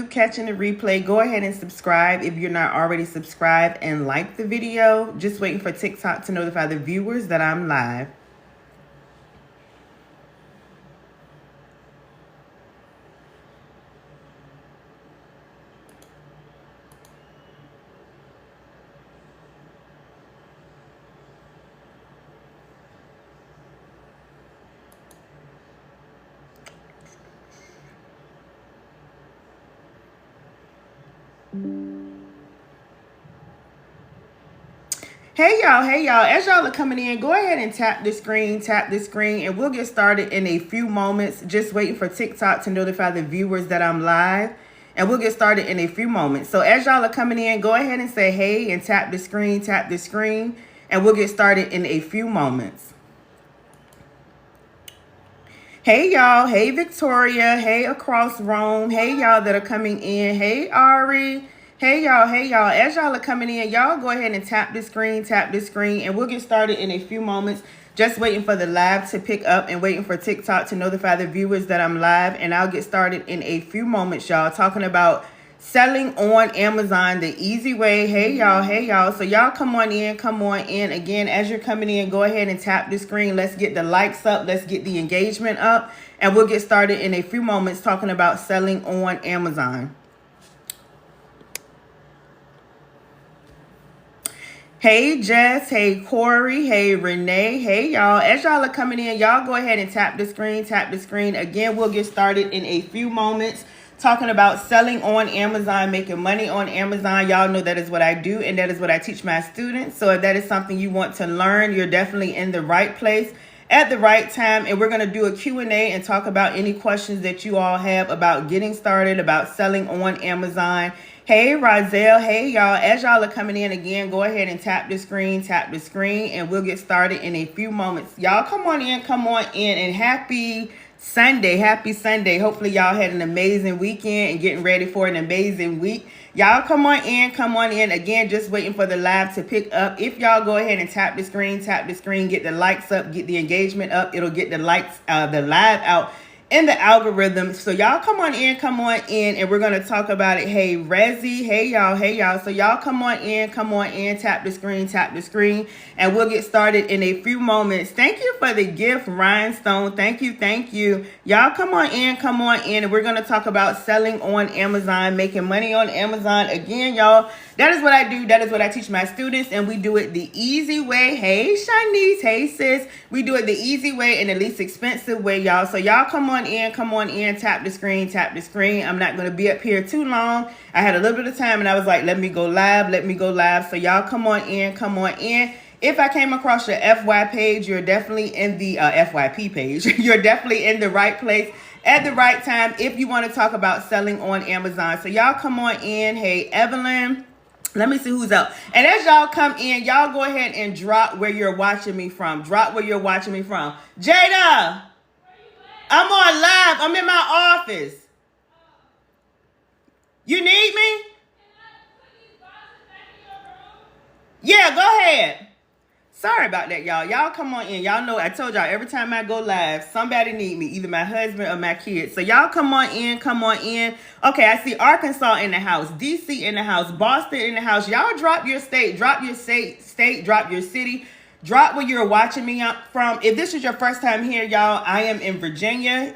Catching the replay, go ahead and subscribe if you're not already subscribed and like the video. Just waiting for TikTok to notify the viewers that I'm live. Hey y'all, as y'all are coming in, go ahead and tap the screen, and we'll get started in a few moments. Just waiting for TikTok to notify the viewers that I'm live, and we'll get started in a few moments. So as y'all are coming in, go ahead and say hey and tap the screen, and we'll get started in a few moments. Hey y'all, hey Victoria, hey across Rome, hey y'all that are coming in, hey Ari. Hey y'all, as y'all are coming in, y'all go ahead and tap the screen, and we'll get started in a few moments. Just waiting for the live to pick up and waiting for TikTok to notify the viewers that I'm live, and I'll get started in a few moments, y'all, talking about selling on Amazon the easy way. Hey y'all, so y'all come on in. Again, as you're coming in, go ahead and tap the screen. Let's get the likes up, let's get the engagement up, and we'll get started in a few moments talking about selling on Amazon. Hey Jess, hey Corey, hey Renee, hey y'all. As y'all are coming in, y'all go ahead and tap the screen. Again, we'll get started in a few moments talking about selling on Amazon, making money on Amazon. Y'all know that is what I do, and that is what I teach my students. So if that is something you want to learn, you're definitely in the right place at the right time. And we're going to do a Q&A and talk about any questions that you all have about getting started, about selling on Amazon. Hey Rozelle, hey y'all, as y'all are coming in, again, go ahead and tap the screen, and we'll get started in a few moments. Y'all come on in, and happy Sunday. Hopefully y'all had an amazing weekend and getting ready for an amazing week. Y'all come on in. Again, just waiting for the live to pick up. If y'all go ahead and tap the screen, get the likes up, get the engagement up, it'll get the likes, the live out in the algorithm. So y'all come on in, and we're going to talk about it. Hey Rezi, hey y'all. So y'all come on in, tap the screen, and we'll get started in a few moments. Thank you for the gift, Rhinestone. Thank you. Y'all come on in, and we're going to talk about selling on Amazon, making money on Amazon. Again, y'all, that is what I do. That is what I teach my students, and we do it the easy way. Hey Shanice, hey sis. We do it the easy way and the least expensive way, y'all. So y'all come on in, tap the screen. I'm not going to be up here too long. I had a little bit of time, and I was like, let me go live. So y'all come on in. If I came across your FY page, you're definitely in the FYP page. You're definitely in the right place at the right time if you want to talk about selling on Amazon. So y'all come on in. Hey Evelyn. Let me see who's up. And as y'all come in, y'all go ahead and drop where you're watching me from. Jada, I'm on live. I'm in my office. You need me? Yeah, go ahead. Sorry about that, y'all. Y'all come on in. Y'all know I told y'all every time I go live, somebody need me, either my husband or my kids. So y'all come on in. Okay, I see Arkansas in the house, DC in the house, Boston in the house. Y'all drop your state, drop your state, drop your city. Drop where you're watching me from. If this is your first time here, y'all, I am in Virginia.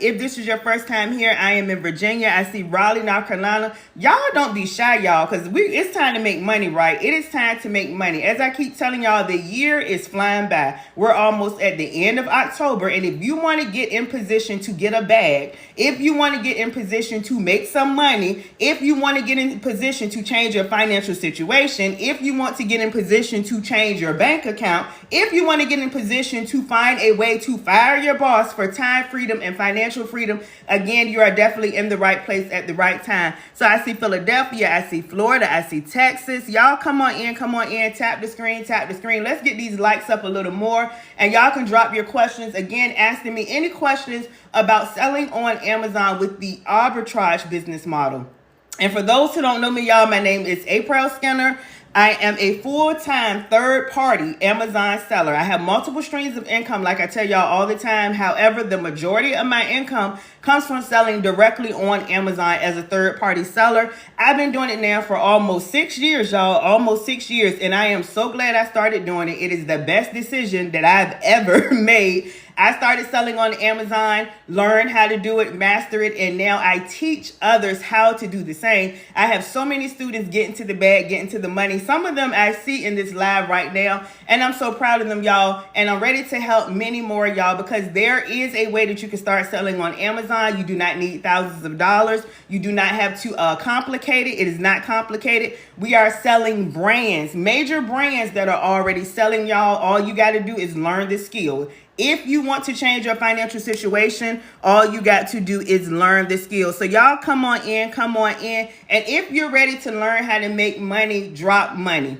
I see Raleigh, North Carolina. Y'all don't be shy, y'all, because it's time to make money, right? It is time to make money. As I keep telling y'all, the year is flying by. We're almost at the end of October, and if you want to get in position to get a bag, if you want to get in position to make some money, if you want to get in position to change your financial situation, if you want to get in position to change your bank account, if you want to get in position to find a way to fire your boss for time freedom and financial freedom, again, you are definitely in the right place at the right time. So I see Philadelphia, I see Florida, I see Texas. Y'all come on in, tap the screen. Let's get these likes up a little more, and y'all can drop your questions. Again, asking me any questions about selling on Amazon with the arbitrage business model. And for those who don't know me, y'all, my name is Aprell Skinner. I am a full-time third-party Amazon seller. I have multiple streams of income, like I tell y'all all the time. However, the majority of my income comes from selling directly on Amazon as a third-party seller. I've been doing it now for almost 6 years, y'all, almost 6 years, and I am so glad I started doing it. It is the best decision that I've ever made. I started selling on Amazon, learned how to do it, master it, and now I teach others how to do the same. I have so many students getting to the bag, getting to the money. Some of them I see in this live right now, and I'm so proud of them, y'all, and I'm ready to help many more, y'all, because there is a way that you can start selling on Amazon. You do not need thousands of dollars. You do not have to complicate it. It is not complicated. We are selling brands, major brands that are already selling, y'all. All you got to do is learn the skill. If you want to change your financial situation, all you got to do is learn the skill. So y'all come on in. And if you're ready to learn how to make money, drop money.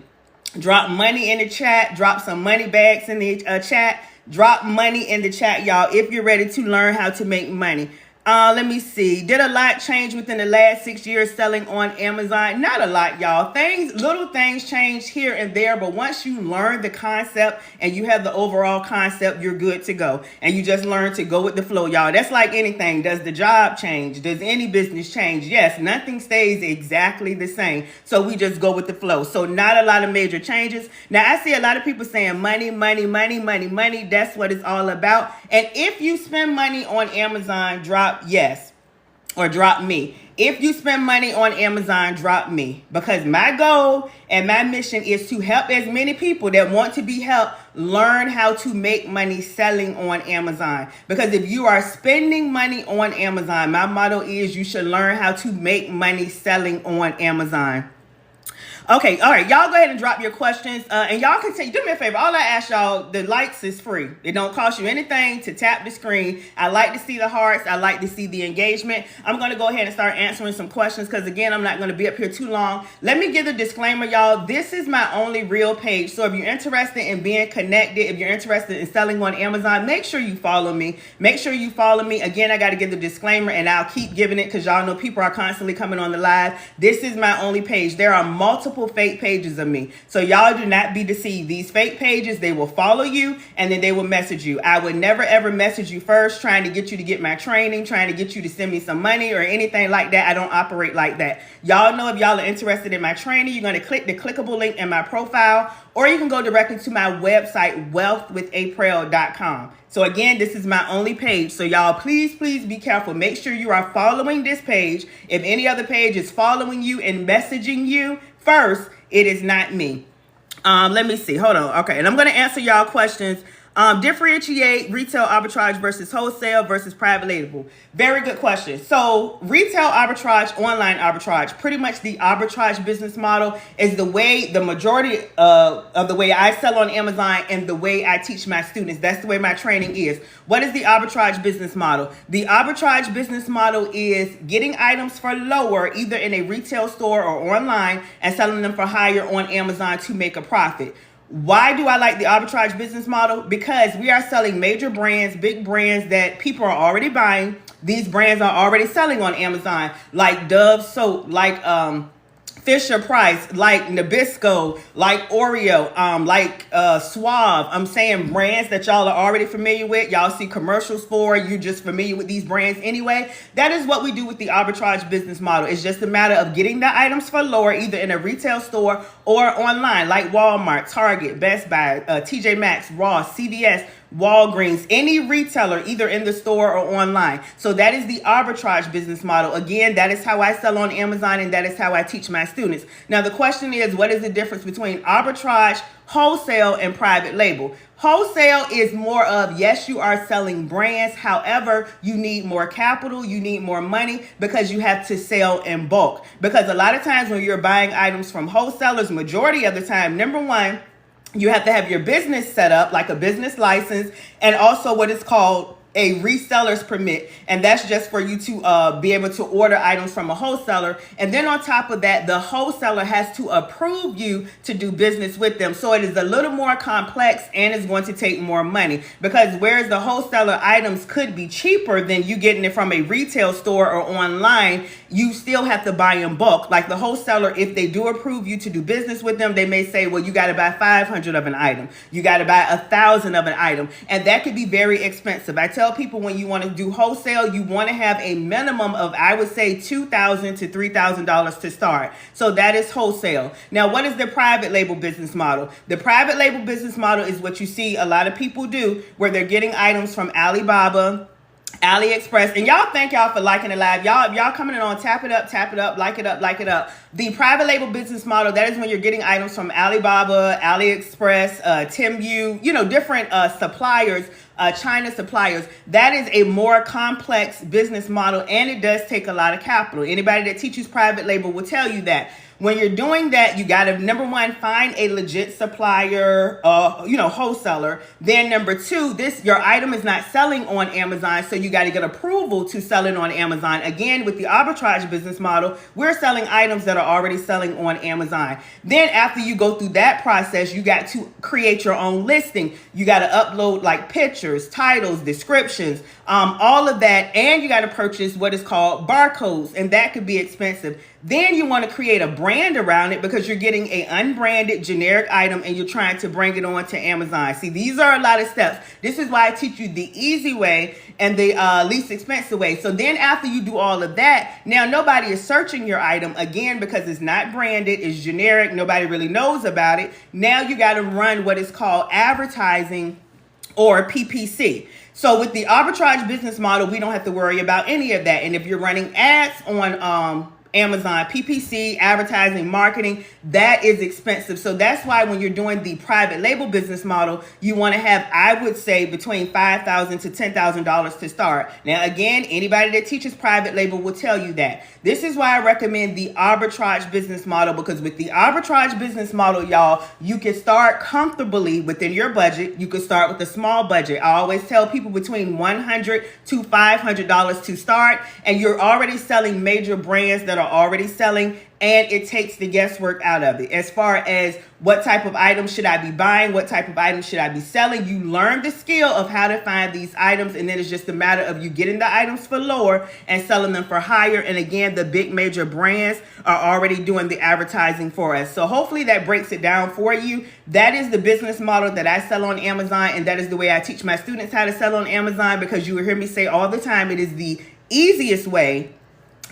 Drop money in the chat. Drop some money bags in the chat. Drop money in the chat, y'all, if you're ready to learn how to make money. Let me see. Did a lot change within the last 6 years selling on Amazon? Not a lot, y'all. Little things change here and there, but once you learn the concept and you have the overall concept, you're good to go. And you just learn to go with the flow, y'all. That's like anything. Does the job change? Does any business change? Yes, nothing stays exactly the same. So we just go with the flow. So not a lot of major changes. Now, I see a lot of people saying money. That's what it's all about. And if you spend money on Amazon, drop yes or drop me. If you spend money on Amazon, drop me, because my goal and my mission is to help as many people that want to be helped learn how to make money selling on Amazon. Because if you are spending money on Amazon, my motto is you should learn how to make money selling on Amazon. Okay, all right, y'all go ahead and drop your questions, and y'all can do me a favor. All I ask y'all, the likes is free. It don't cost you anything to tap the screen. I like to see the hearts. I like to see the engagement. I'm going to go ahead and start answering some questions because, again, I'm not going to be up here too long. Let me give a disclaimer, y'all. This is my only real page, so if you're interested in being connected, if you're interested in selling on Amazon, make sure you follow me. Make sure you follow me. Again, I got to give the disclaimer, and I'll keep giving it because y'all know people are constantly coming on the live. This is my only page. There are multiple fake pages of me. So y'all do not be deceived. These fake pages, they will follow you and then they will message you. I would never ever message you first trying to get you to get my training, trying to get you to send me some money or anything like that. I don't operate like that. Y'all know if y'all are interested in my training, you're going to click the clickable link in my profile, or you can go directly to my website, wealthwithaprell.com. So again, this is my only page. So y'all, please be careful. Make sure you are following this page. If any other page is following you and messaging you first, it is not me. Let me see. Hold on. Okay. And I'm going to answer y'all questions. Differentiate retail arbitrage versus wholesale versus private label. Very good question. So retail arbitrage, online arbitrage, pretty much the arbitrage business model is the majority of the way I sell on Amazon and the way I teach my students. That's the way my training is. What is the arbitrage business model? The arbitrage business model is getting items for lower, either in a retail store or online, and selling them for higher on Amazon to make a profit. Why do I like the arbitrage business model? Because we are selling major brands, big brands that people are already buying. These brands are already selling on Amazon, like Dove soap, like Fisher Price, like Nabisco, like Oreo, like Suave. I'm saying brands that y'all are already familiar with. Y'all see commercials for. You're just familiar with these brands anyway. That is what we do with the arbitrage business model. It's just a matter of getting the items for lower, either in a retail store or online, like Walmart, Target, Best Buy, TJ Maxx, Ross, CVS, Walgreens, any retailer, either in the store or online. So that is the arbitrage business model. Again, that is how I sell on Amazon, and that is how I teach my students. Now, the question is, what is the difference between arbitrage, wholesale, and private label? Wholesale is more of, yes, you are selling brands. However, you need more capital. You need more money because you have to sell in bulk. Because a lot of times when you're buying items from wholesalers, majority of the time, number one, you have to have your business set up, like a business license, and also what is called a reseller's permit, and that's just for you to be able to order items from a wholesaler. And then on top of that, the wholesaler has to approve you to do business with them. So it is a little more complex, and it's going to take more money, because whereas the wholesaler items could be cheaper than you getting it from a retail store or online, you still have to buy in bulk. Like the wholesaler, if they do approve you to do business with them, they may say, well, you got to buy 500 of an item. You got to buy 1,000 of an item. And that could be very expensive. I tell people when you want to do wholesale, you want to have a minimum of, I would say, $2,000 to $3,000 to start. So that is wholesale. Now, what is the private label business model? The private label business model is what you see a lot of people do, where they're getting items from Alibaba, AliExpress, and y'all, thank y'all for liking the live. Y'all coming in on tap it up, like it up, like it up. The private label business model, that is when you're getting items from Alibaba, AliExpress, Temu, different suppliers, China suppliers. That is a more complex business model, and it does take a lot of capital. Anybody that teaches private label will tell you that. When you're doing that, you got to, number one, find a legit supplier, wholesaler. Then number two, your item is not selling on Amazon, so you got to get approval to sell it on Amazon. Again, with the arbitrage business model, we're selling items that are already selling on Amazon. Then after you go through that process, you got to create your own listing. You got to upload like pictures, titles, descriptions, all of that. And you got to purchase what is called barcodes, and that could be expensive. Then you want to create a brand around it because you're getting an unbranded generic item and you're trying to bring it on to Amazon. See, these are a lot of steps. This is why I teach you the easy way and the least expensive way. So then after you do all of that, now nobody is searching your item again because it's not branded, it's generic, nobody really knows about it. Now you got to run what is called advertising or PPC. So with the arbitrage business model, we don't have to worry about any of that. And if you're running ads on Amazon, PPC, advertising, marketing, that is expensive. So that's why when you're doing the private label business model, you want to have, I would say, between $5,000 to $10,000 to start. Now, again, anybody that teaches private label will tell you that. This is why I recommend the arbitrage business model, because with the arbitrage business model, y'all, you can start comfortably within your budget. You can start with a small budget. I always tell people between $100 to $500 to start, and you're already selling major brands that are already selling, and it takes the guesswork out of it. As far as what type of items should I be buying, what type of items should I be selling, you learn the skill of how to find these items, and then it's just a matter of you getting the items for lower and selling them for higher. And again, the big major brands are already doing the advertising for us. So hopefully that breaks it down for you. That is the business model that I sell on Amazon, and that is the way I teach my students how to sell on Amazon, because you will hear me say all the time, it is the easiest way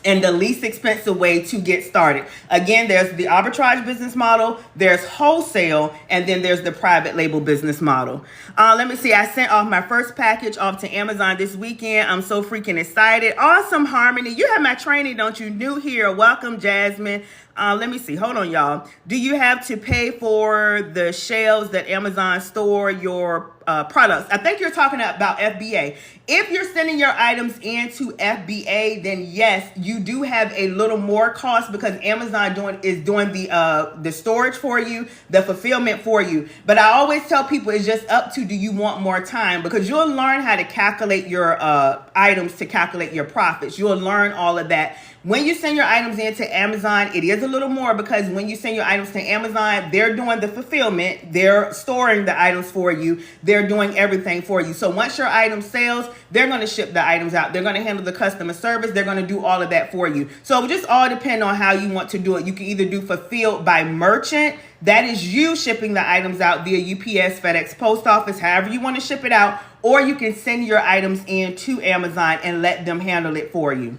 and the least expensive way to get started. Again, there's the arbitrage business model, there's wholesale, and then there's the private label business model. Let me see. I sent off my first package off to Amazon this weekend. I'm so freaking excited. Awesome, Harmony. You have my training, don't you? New here. Welcome, Jasmine. Let me see. Hold on, y'all. Do you have to pay for the shelves that Amazon store your products? I think you're talking about FBA. If you're sending your items into FBA, then yes, you do have a little more cost because Amazon is doing the storage for you, the fulfillment for you. But I always tell people it's just up to, do you want more time? Because you'll learn how to calculate your items to calculate your profits. You'll learn all of that. When you send your items into Amazon, it is a little more, because when you send your items to Amazon, they're doing the fulfillment, they're storing the items for you, they're doing everything for you. So once your item sells, they're going to ship the items out, they're going to handle the customer service, they're going to do all of that for you. So it just all depends on how you want to do it. You can either do fulfilled by merchant, that is you shipping the items out via UPS, FedEx, Post Office, however you want to ship it out, or you can send your items in to Amazon and let them handle it for you.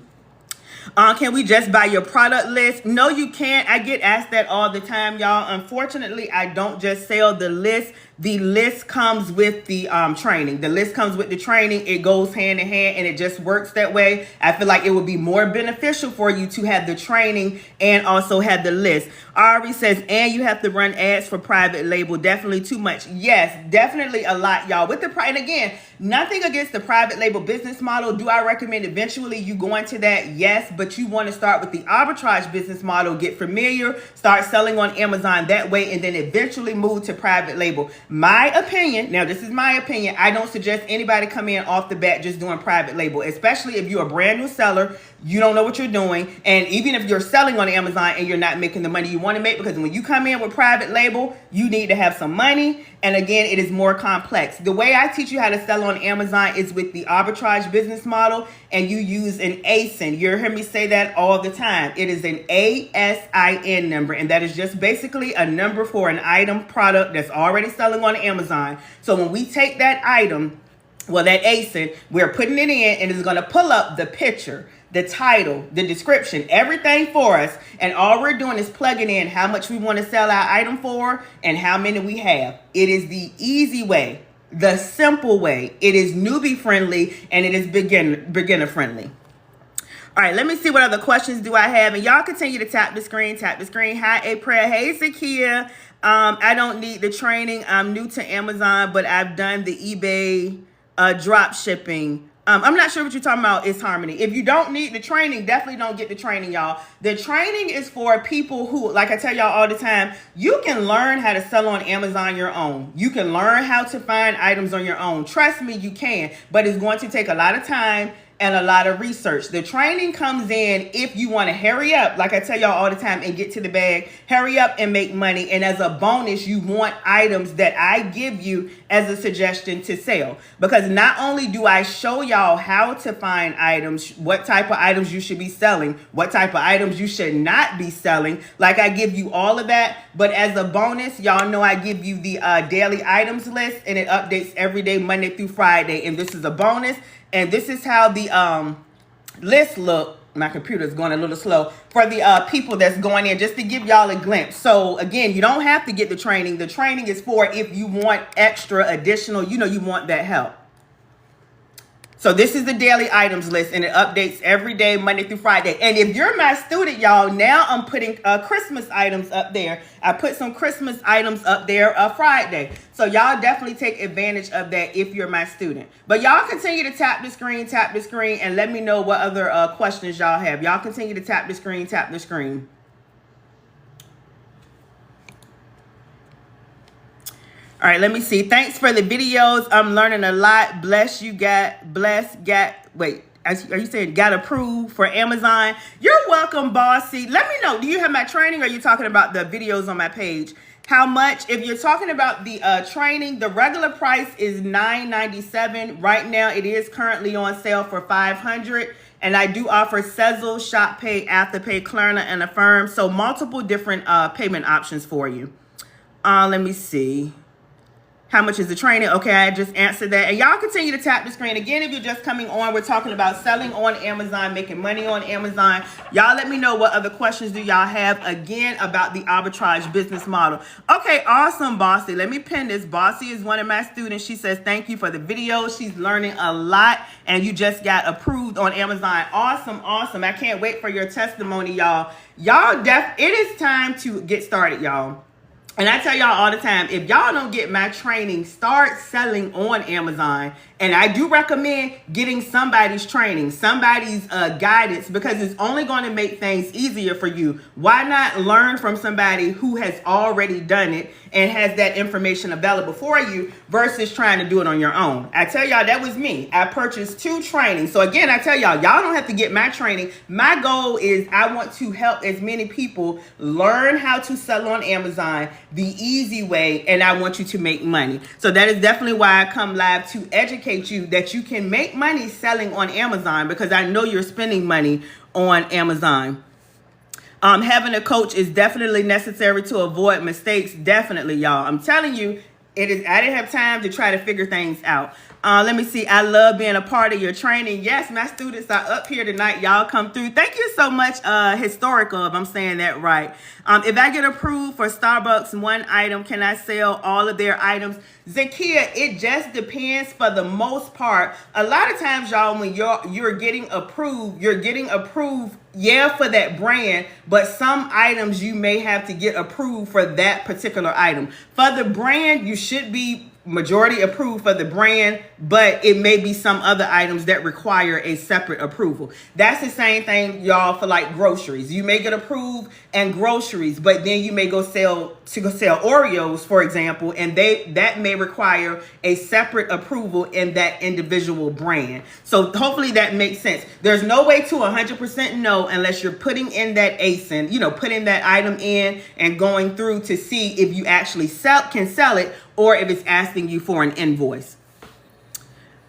Can we just buy your product list? No, you can't. I get asked that all the time, y'all. Unfortunately, I don't just sell the list. The list comes with the training. The list comes with the training. It goes hand in hand, and it just works that way. I feel like it would be more beneficial for you to have the training and also have the list. Ari says, and you have to run ads for private label. Definitely too much. Yes, definitely a lot, y'all. With the and again, nothing against the private label business model. Do I recommend eventually you go into that? Yes, but you want to start with the arbitrage business model. Get familiar, start selling on Amazon that way, and then eventually move to private label. My opinion, now this is my opinion, I don't suggest anybody come in off the bat just doing private label, especially if you're a brand new seller, you don't know what you're doing, and even if you're selling on Amazon and you're not making the money you want to make, because when you come in with private label, you need to have some money, and again, it is more complex. The way I teach you how to sell on Amazon is with the arbitrage business model, and you use an ASIN. You hear me say that all the time. It is an ASIN number, and that is just basically a number for an item product that's already selling on Amazon. So when we take that item, well, that ASIN, we're putting it in, and it's going to pull up the picture, the title, the description, everything for us. And all we're doing is plugging in how much we want to sell our item for and how many we have. It is the easy way, the simple way. It is newbie friendly, and it is beginner friendly. All right, let me see what other questions do I have. And y'all continue to tap the screen, tap the screen. Hi, Aprell. Hey, Zakia. I don't need the training. I'm new to Amazon, but I've done the eBay drop shipping. I'm not sure what you're talking about. It's Harmony. If you don't need the training, definitely don't get the training, y'all. The training is for people who, like I tell y'all all the time, you can learn how to sell on Amazon your own. You can learn how to find items on your own. Trust me, you can, but it's going to take a lot of time and a lot of research. The training comes in if you want to hurry up, like I tell y'all all the time, and get to the bag, hurry up and make money. And as a bonus, you want items that I give you as a suggestion to sell. Because not only do I show y'all how to find items, what type of items you should be selling, what type of items you should not be selling, like I give you all of that, but as a bonus, y'all know I give you the daily items list, and it updates every day, Monday through Friday. And this is a bonus. And this is how the list look. My computer's going a little slow for the people that's going in, just to give y'all a glimpse. So again, you don't have to get the training. The training is for if you want extra additional, you want that help. So this is the daily items list, and it updates every day, Monday through Friday. And if you're my student, y'all, now I'm putting Christmas items up there. I put some Christmas items up there Friday. So y'all definitely take advantage of that if you're my student. But y'all continue to tap the screen, and let me know what other questions y'all have. Y'all continue to tap the screen, tap the screen. All right, let me see. Thanks for the videos. I'm learning a lot. Are you saying got approved for Amazon? You're welcome, Bossy. Let me know. Do you have my training, or are you talking about the videos on my page? How much? If you're talking about the training, the regular price is $9.97. Right now, it is currently on sale for $500. And I do offer Sezzle, Shop Pay, Afterpay, Klarna, and Affirm. So multiple different payment options for you. Let me see. How much is the training? Okay, I just answered that. And y'all continue to tap the screen. Again, if you're just coming on, we're talking about selling on Amazon, making money on Amazon. Y'all let me know what other questions do y'all have, again, about the arbitrage business model. Okay, awesome, Bossy. Let me pin this. Bossy is one of my students. She says, thank you for the video. She's learning a lot, and you just got approved on Amazon. Awesome, awesome. I can't wait for your testimony, y'all. It is time to get started, y'all. And I tell y'all all the time, if y'all don't get my training, start selling on Amazon. And I do recommend getting somebody's training, somebody's guidance, because it's only going to make things easier for you. Why not learn from somebody who has already done it and has that information available for you versus trying to do it on your own? I tell y'all, that was me. I purchased 2 trainings. So again, I tell y'all don't have to get my training. My goal is I want to help as many people learn how to sell on Amazon the easy way, and I want you to make money. So that is definitely why I come live, to educate you that you can make money selling on Amazon, because I know you're spending money on Amazon. Having a coach is definitely necessary to avoid mistakes. Definitely, y'all. I'm telling you, I didn't have time to try to figure things out. Let me see. I love being a part of your training. Yes, my students are up here tonight. Y'all come through. Thank you so much, Historical, if I'm saying that right. If I get approved for Starbucks one item, can I sell all of their items? Zakia, it just depends for the most part. A lot of times, y'all, when you're getting approved, yeah, for that brand, but some items you may have to get approved for that particular item. For the brand, you should be majority approved for the brand, but it may be some other items that require a separate approval. That's the same thing, y'all, for like groceries. You may get approved and groceries, but then you may go sell Oreos, for example, and that may require a separate approval in that individual brand. So hopefully that makes sense. There's no way to 100% know unless you're putting in that ASIN, putting that item in and going through to see if you actually can sell it, or if it's asking you for an invoice.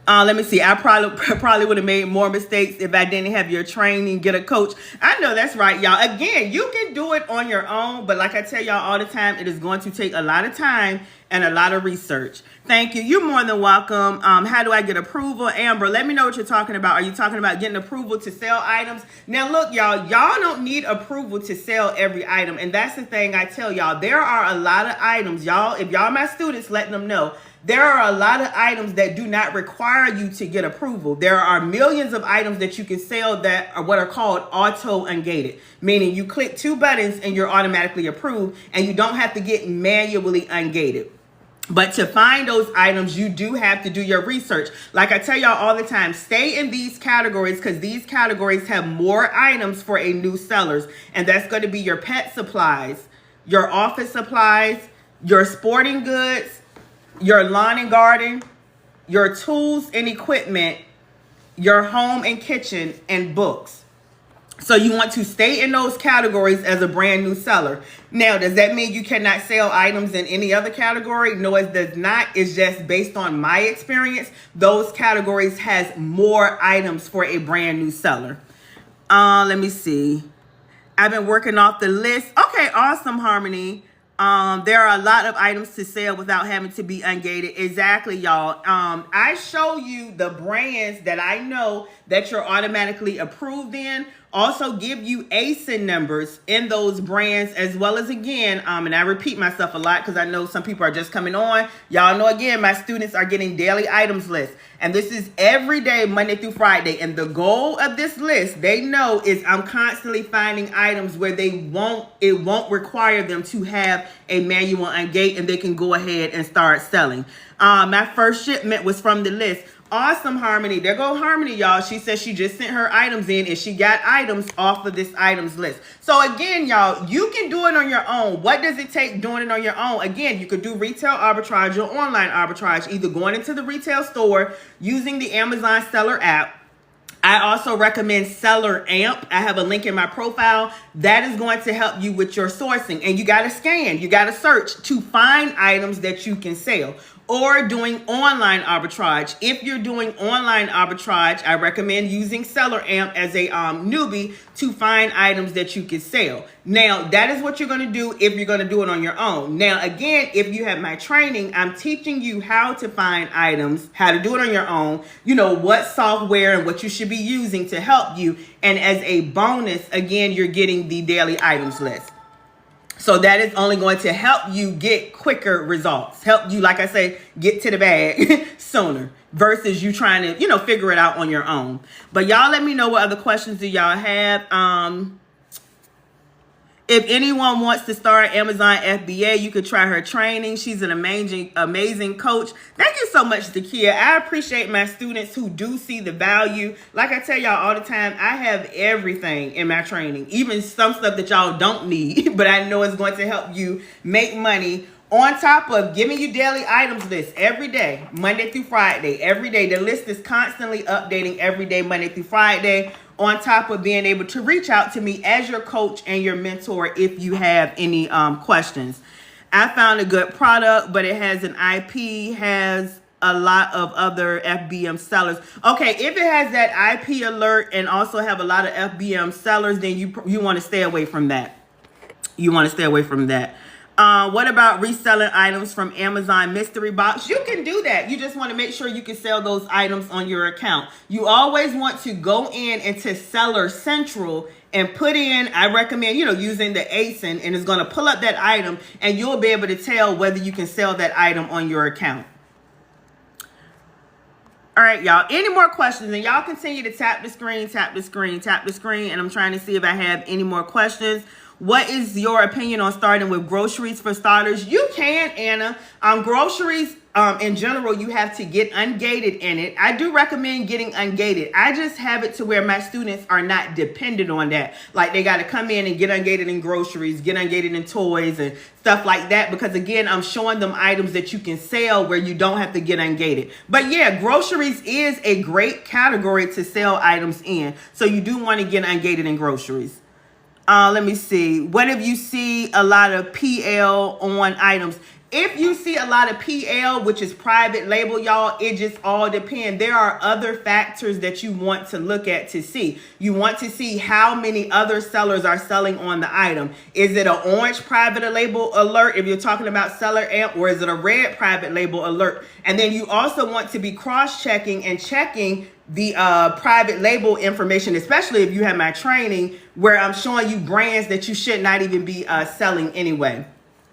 Let me see. I probably would have made more mistakes if I didn't have your training, get a coach. I know that's right, y'all. Again, you can do it on your own, but like I tell y'all all the time, it is going to take a lot of time and a lot of research. Thank you. You're more than welcome. How do I get approval? Amber, let me know what you're talking about. Are you talking about getting approval to sell items? Now, look, y'all don't need approval to sell every item. And that's the thing I tell y'all. There are a lot of items, y'all. If y'all my students, letting them know. There are a lot of items that do not require you to get approval. There are millions of items that you can sell that are what are called auto ungated, meaning you click 2 buttons and you're automatically approved and you don't have to get manually ungated. But to find those items, you do have to do your research. Like I tell y'all all the time, stay in these categories because these categories have more items for a new sellers. And that's going to be your pet supplies, your office supplies, your sporting goods, your lawn and garden, your tools and equipment, your home and kitchen, and books. So you want to stay in those categories as a brand new seller. Now, does that mean you cannot sell items in any other category? No, it does not. It's just based on my experience. Those categories has more items for a brand new seller. Let me see. I've been working off the list. Okay, awesome, Harmony. There are a lot of items to sell without having to be ungated. Exactly, y'all. I show you the brands that I know that you're automatically approved in. Also give you ASIN numbers in those brands, as well as, again, and I repeat myself a lot because I know some people are just coming on. Y'all know, again, my students are getting daily items lists. And this is every day, Monday through Friday. And the goal of this list, they know, is I'm constantly finding items where it won't require them to have a manual ungate, and they can go ahead and start selling. My first shipment was from the list. Awesome, Harmony. There go Harmony, y'all. She says she just sent her items in and she got items off of this items list. So again, y'all, you can do it on your own. What does it take doing it on your own? Again, you could do retail arbitrage or online arbitrage, either going into the retail store, using the Amazon seller app. I also recommend Seller Amp. I have a link in my profile that is going to help you with your sourcing. And you got to scan, you got to search to find items that you can sell. Or doing online arbitrage. If you're doing online arbitrage, I recommend using Seller Amp as a newbie to find items that you can sell. Now, that is what you're going to do if you're going to do it on your own. Now, again, if you have my training, I'm teaching you how to find items, how to do it on your own, what software and what you should be using to help you. And as a bonus, again, you're getting the daily items list. So that is only going to help you get quicker results. Help you, like I say, get to the bag sooner versus you trying to, figure it out on your own. But y'all let me know what other questions do y'all have. If anyone wants to start Amazon FBA, you could try her training. She's an amazing coach. Thank you so much, Takia. I appreciate my students who do see the value. Like I tell y'all all the time, I have everything in my training, even some stuff that y'all don't need, but I know it's going to help you make money. On top of giving you daily items list every day, Monday through Friday, every day. The list is constantly updating every day, Monday through Friday. On top of being able to reach out to me as your coach and your mentor if you have any questions. I found a good product, but it has an IP, has a lot of other FBM sellers. Okay, if it has that IP alert and also have a lot of FBM sellers, then you want to stay away from that. You want to stay away from that. What about reselling items from Amazon Mystery Box? You can do that. You just want to make sure you can sell those items on your account. You always want to go in into Seller Central and put in, I recommend, using the ASIN, and it's going to pull up that item and you'll be able to tell whether you can sell that item on your account. All right, y'all, any more questions? And y'all continue to tap the screen, tap the screen, tap the screen. And I'm trying to see if I have any more questions. What is your opinion on starting with groceries for starters? You can, Anna. Groceries in general, you have to get ungated in it. I do recommend getting ungated. I just have it to where my students are not dependent on that. Like they got to come in and get ungated in groceries, get ungated in toys and stuff like that. Because again, I'm showing them items that you can sell where you don't have to get ungated. But yeah, groceries is a great category to sell items in. So you do want to get ungated in groceries. Let me see. What if you see a lot of PL on items? If you see a lot of PL, which is private label, y'all, it just all depends. There are other factors that you want to look at to see. You want to see how many other sellers are selling on the item. Is it an orange private label alert if you're talking about seller amp, or is it a red private label alert? And then you also want to be cross-checking and checking the private label information, especially if you have my training where I'm showing you brands that you should not even be selling anyway.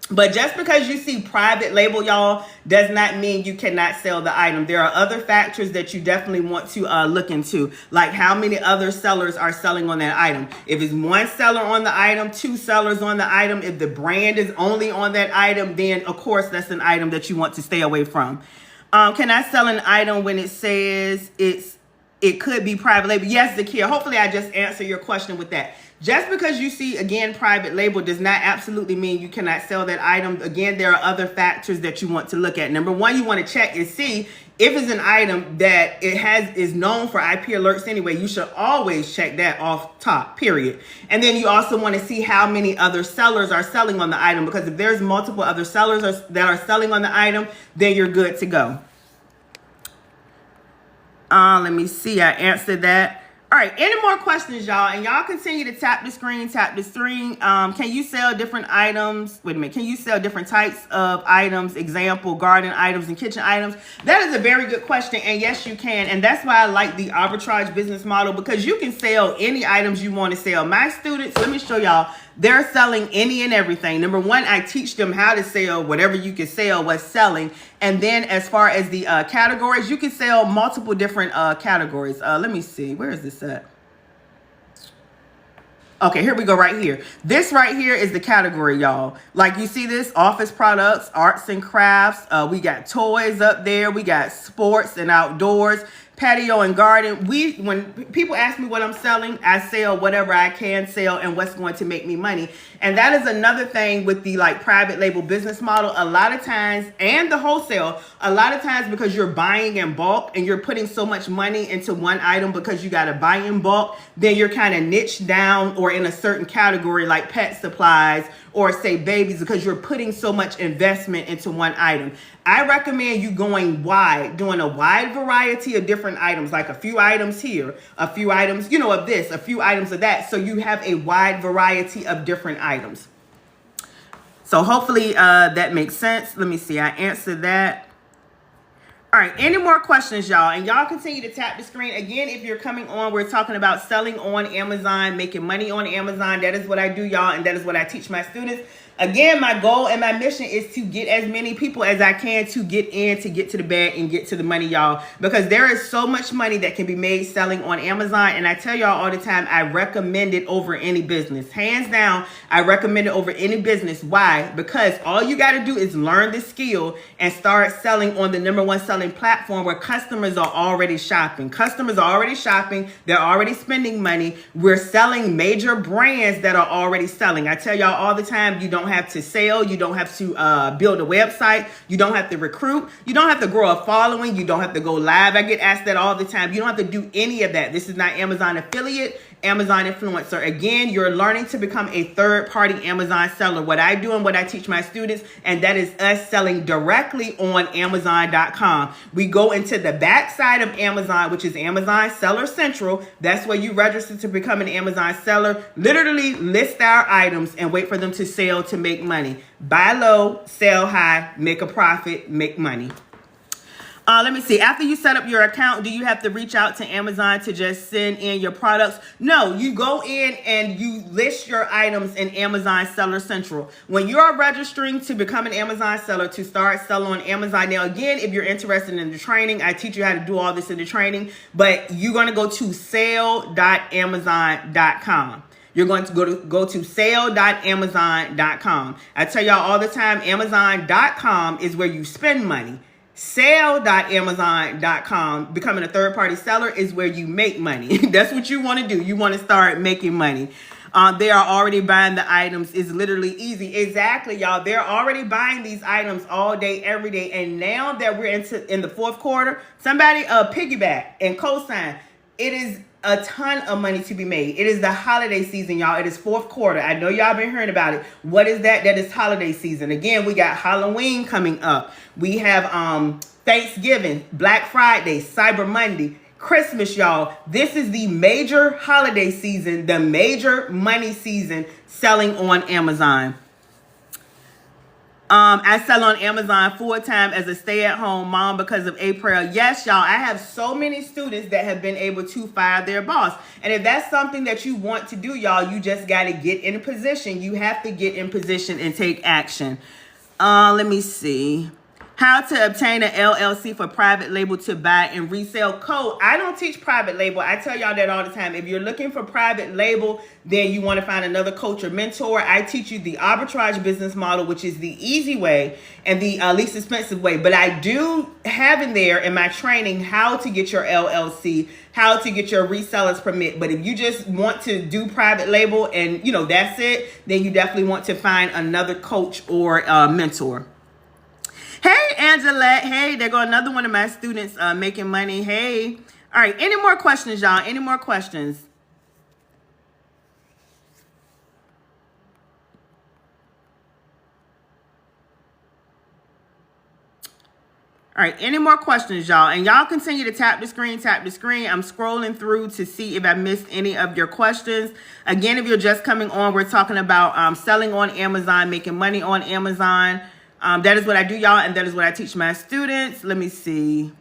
But just because you see private label, y'all, does not mean you cannot sell the item. There are other factors that you definitely want to look into, like how many other sellers are selling on that item. If it's one seller on the item, two sellers on the item, if the brand is only on that item, then of course that's an item that you want to stay away from. Can I sell an item when it says it could be private label? Yes, Zakia. Hopefully I just answered your question with that. Just because you see, again, private label does not absolutely mean you cannot sell that item. Again, there are other factors that you want to look at. Number one, you want to check and see if it's an item that is known for IP alerts anyway. You should always check that off top, period. And then you also want to see how many other sellers are selling on the item, because if there's multiple other sellers that are selling on the item, then you're good to go. Let me see. I answered that. All right, any more questions, y'all? And y'all continue to tap the screen, Can you sell different items? Wait a minute. Can you sell different types of items? Example, garden items and kitchen items? That is a very good question. And yes, you can. And that's why I like the arbitrage business model, because you can sell any items you want to sell. My students, let me show y'all, they're selling any and everything. Number one, I teach them how to sell whatever you can sell, what's selling. And then as far as the categories, you can sell multiple different categories. Let me see. Where is this at? Okay, here we go right here. This right here is the category, y'all. Like you see this, office products, arts and crafts. We got toys up there. We got sports and outdoors, patio and garden. When people ask me what I'm selling, I sell whatever I can sell and what's going to make me money. And that is another thing with the private label business model. A lot of times, and the wholesale, a lot of times because you're buying in bulk and you're putting so much money into one item because you got to buy in bulk, then you're kind of niched down or in a certain category like pet supplies or say babies, because you're putting so much investment into one item. I recommend you going wide, doing a wide variety of different items, like a few items here, a few items, of this, a few items of that. So you have a wide variety of different items. So hopefully that makes sense. Let me see. I answered that. All right, any more questions, y'all? And y'all continue to tap the screen. Again, if you're coming on, we're talking about selling on Amazon, making money on Amazon. That is what I do, y'all, and that is what I teach my students. Again, my goal and my mission is to get as many people as I can to get to the bag and get to the money, y'all, because there is so much money that can be made selling on Amazon. And I tell y'all all the time, I recommend it over any business. Hands down, I recommend it over any business. Why? Because all you got to do is learn the skill and start selling on the #1 selling platform where customers are already shopping. Customers are already shopping. They're already spending money. We're selling major brands that are already selling. I tell y'all all the time, you don't have to sell. You don't have to build a website. You don't have to recruit. You don't have to grow a following. You don't have to go live. I get asked that all the time. You don't have to do any of that. This is not Amazon affiliate, Amazon influencer. Again, you're learning to become a third-party Amazon seller. What I do and what I teach my students, and that is us selling directly on Amazon.com. We go into the backside of Amazon, which is Amazon Seller Central. That's where you register to become an Amazon seller. Literally list our items and wait for them to sell to make money. Buy low, sell high, make a profit, make money. Let me see. After you set up your account, do you have to reach out to Amazon to just send in your products? No, you go in and you list your items in Amazon Seller Central. When you are registering to become an Amazon seller, to start selling on Amazon. Now, again, if you're interested in the training, I teach you how to do all this in the training, but you're going to go to sale.amazon.com. You're going to go to sale.amazon.com. I tell y'all all the time, Amazon.com is where you spend money. Sell.amazon.com, becoming a third-party seller, is where you make money. That's what you want to do. You want to start making money. They are already buying the items. It's literally easy. Exactly, y'all. They're already buying these items all day, every day. And now that we're in the fourth quarter, somebody piggyback and co-sign. It is a ton of money to be made. It is the holiday season, y'all. It is fourth quarter. I know y'all been hearing about it. What is that? That is holiday season. Again, we got Halloween coming up. We have Thanksgiving, Black Friday, Cyber Monday, Christmas, y'all. This is the major holiday season, the major money season selling on Amazon. I sell on Amazon full-time as a stay-at-home mom because of Aprell. Yes, y'all, I have so many students that have been able to fire their boss. And if that's something that you want to do, y'all, you just got to get in a position. You have to get in position and take action. Let me see. How to obtain an LLC for private label to buy and resell code. I don't teach private label. I tell y'all that all the time. If you're looking for private label, then you want to find another coach or mentor. I teach you the arbitrage business model, which is the easy way and the least expensive way. But I do have in there in my training how to get your LLC, how to get your reseller's permit. But if you just want to do private label and, you know, that's it, then you definitely want to find another coach or mentor. Hey, Angelette. Hey, there go another one of my students making money. Hey. All right. Any more questions, y'all? Any more questions? All right. Any more questions, y'all? And y'all continue to tap the screen, tap the screen. I'm scrolling through to see if I missed any of your questions. Again, if you're just coming on, we're talking about selling on Amazon, making money on Amazon. That is what I do, y'all, and that is what I teach my students. Let me see.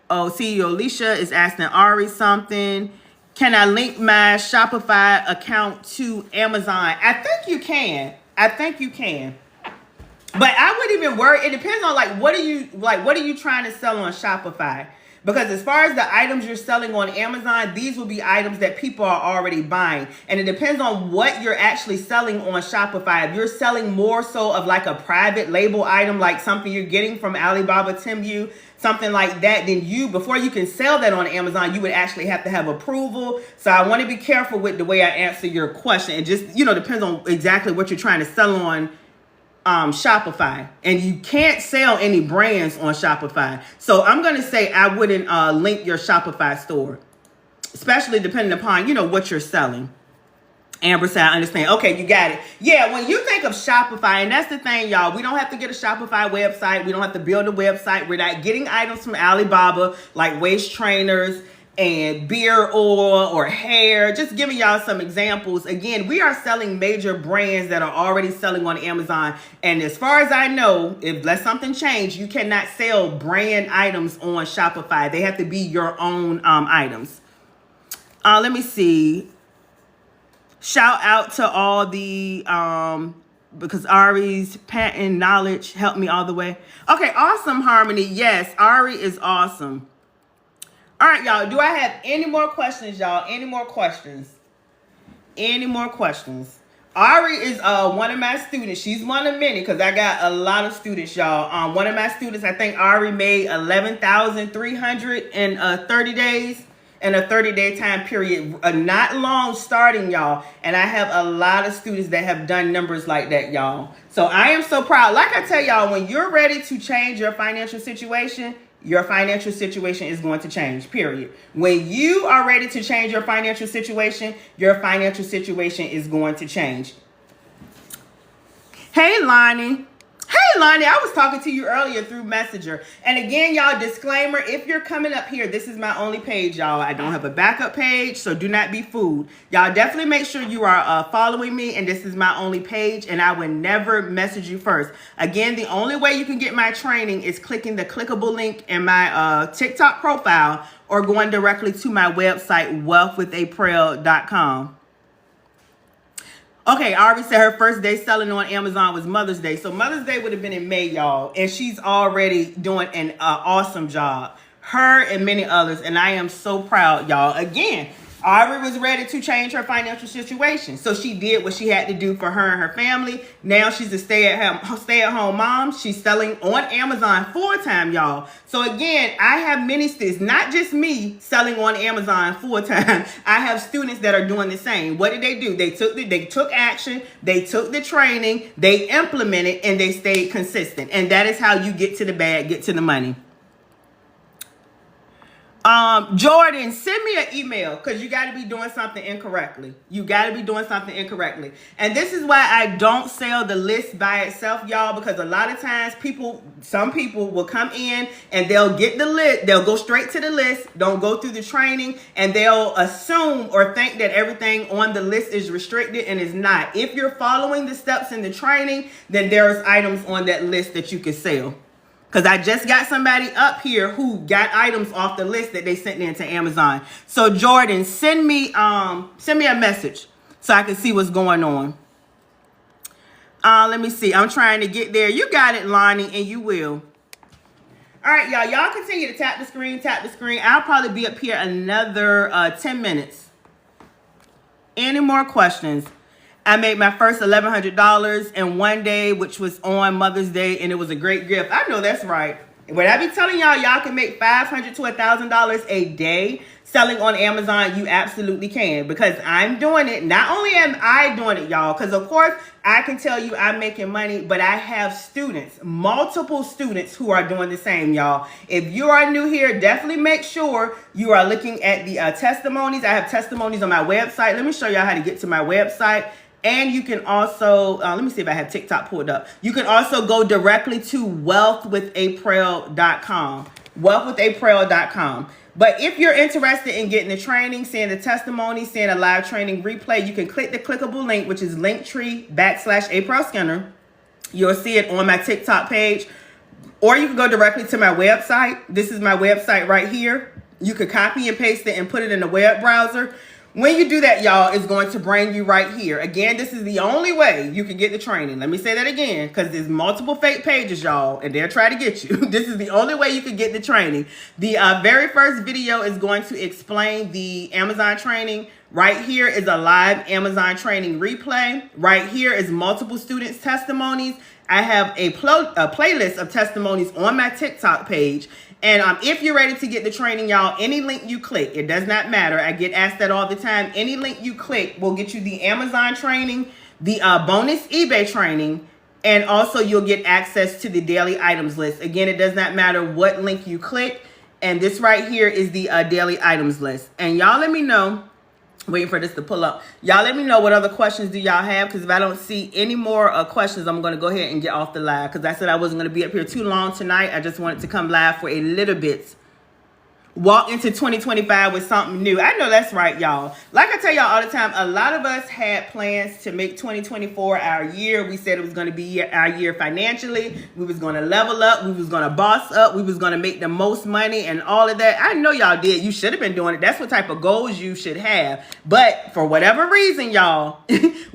Oh, CEO Alicia is asking Ari something. Can I link my Shopify account to Amazon? I think you can. I think you can. But I wouldn't even worry. It depends on what are you trying to sell on Shopify? Because as far as the items you're selling on Amazon, these will be items that people are already buying. And it depends on what you're actually selling on Shopify. If you're selling more so of like a private label item, like something you're getting from Alibaba, Temu, something like that, then before you can sell that on Amazon, you would actually have to have approval. So I want to be careful with the way I answer your question. It just, depends on exactly what you're trying to sell on Shopify, and you can't sell any brands on Shopify. So I'm going to say I wouldn't link your Shopify store, especially depending upon, what you're selling. Amber said, I understand. Okay, you got it. Yeah, when you think of Shopify, and that's the thing, y'all, we don't have to get a Shopify website. We don't have to build a website. We're not getting items from Alibaba like waist trainers and beard oil or hair. Just giving y'all some examples. Again, we are selling major brands that are already selling on Amazon. And as far as I know, unless something changed, you cannot sell brand items on Shopify. They have to be your own items. Let me see. Shout out to all the, because Ari's patent knowledge helped me all the way. Okay, awesome, Harmony. Yes, Ari is awesome. All right, y'all. Do I have any more questions, y'all? Any more questions? Any more questions? Ari is one of my students. She's one of many because I got a lot of students, y'all. One of my students, I think Ari made $11,300 in 30 days in a 30-day time period. Not long starting, y'all. And I have a lot of students that have done numbers like that, y'all. So I am so proud. Like I tell y'all, when you're ready to change your financial situation is going to change, period. When you are ready to change your financial situation is going to change. Hey, Lonnie. Hey, Lonnie, I was talking to you earlier through Messenger. And again, y'all, disclaimer, if you're coming up here, this is my only page, y'all. I don't have a backup page, so do not be fooled. Y'all definitely make sure you are following me, and this is my only page, and I would never message you first. Again, the only way you can get my training is clicking the clickable link in my TikTok profile or going directly to my website, wealthwithaprell.com. Okay, Ari said her first day selling on Amazon was Mother's Day. So Mother's Day would have been in May, y'all. And she's already doing an awesome job. Her and many others. And I am so proud, y'all. Again, Aubrey was ready to change her financial situation. So she did what she had to do for her and her family. Now she's a stay-at-home mom. She's selling on Amazon full-time, y'all. So again, I have many students, not just me selling on Amazon full-time. I have students that are doing the same. What did they do? They took action, they took the training, they implemented, and they stayed consistent. And that is how you get to the bag, get to the money. Jordan, send me an email because you got to be doing something incorrectly. You got to be doing something incorrectly. And this is why I don't sell the list by itself, y'all, because a lot of times some people will come in and they'll get the list. They'll go straight to the list, don't go through the training, and they'll assume or think that everything on the list is restricted and is not. If you're following the steps in the training, then there's items on that list that you can sell. Because I just got somebody up here who got items off the list that they sent into Amazon. So Jordan, send me a message so I can see what's going on. Let me see. I'm trying to get there. You got it, Lonnie, and you will. All right, y'all. Y'all continue to tap the screen, tap the screen. I'll probably be up here another 10 minutes. Any more questions? I made my first $1,100 in one day, which was on Mother's Day, and it was a great gift. I know that's right. When I be telling y'all can make $500 to $1,000 a day selling on Amazon, you absolutely can, because I'm doing it. Not only am I doing it, y'all, because of course I can tell you I'm making money, but I have students, multiple students who are doing the same, y'all. If you are new here, definitely make sure you are looking at the testimonies. I have testimonies on my website. Let me show y'all how to get to my website. And you can also, let me see if I have TikTok pulled up. You can also go directly to wealthwithaprell.com. Wealthwithaprell.com. But if you're interested in getting the training, seeing the testimony, seeing a live training replay, you can click the clickable link, which is linktree/Aprell Skinner. You'll see it on my TikTok page. Or you can go directly to my website. This is my website right here. You could copy and paste it and put it in the web browser. When you do that, y'all, it's going to bring you right here. Again, this is the only way you can get the training. Let me say that again, because there's multiple fake pages, y'all, and they'll try to get you. This is the only way you can get the training. The very first video is going to explain the Amazon training. Right here is a live Amazon training replay. Right here is multiple students' testimonies. I have a playlist of testimonies on my TikTok page. And if you're ready to get the training, y'all, any link you click, it does not matter. I get asked that all the time. Any link you click will get you the Amazon training, the bonus eBay training, and also you'll get access to the daily items list. Again, it does not matter what link you click. And this right here is the daily items list. And y'all let me know. Waiting for this to pull up. Y'all let me know what other questions do y'all have, because if I don't see any more questions, I'm going to go ahead and get off the live, because I said I wasn't going to be up here too long tonight. I just wanted to come live for a little bit. Walk into 2025 with something new. I know that's right, y'all. Like I tell y'all all the time, a lot of us had plans to make 2024 our year. We said it was going to be our year financially. We was going to level up. We was going to boss up. We was going to make the most money and all of that. I know y'all did. You should have been doing it. That's what type of goals you should have. But for whatever reason, y'all,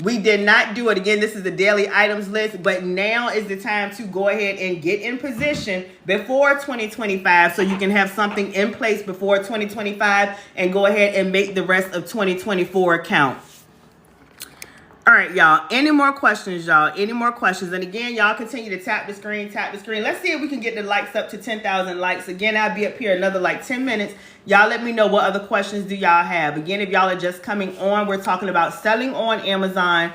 we did not do it. Again, this is the daily items list. But now is the time to go ahead and get in position before 2025 so you can have something in place before 2025 and go ahead and make the rest of 2024 count. All right, y'all. Any more questions, y'all? Any more questions? And again, y'all continue to tap the screen, tap the screen. Let's see if we can get the likes up to 10,000 likes. Again, I'll be up here another like 10 minutes. Y'all let me know what other questions do y'all have. Again, if y'all are just coming on, we're talking about selling on Amazon,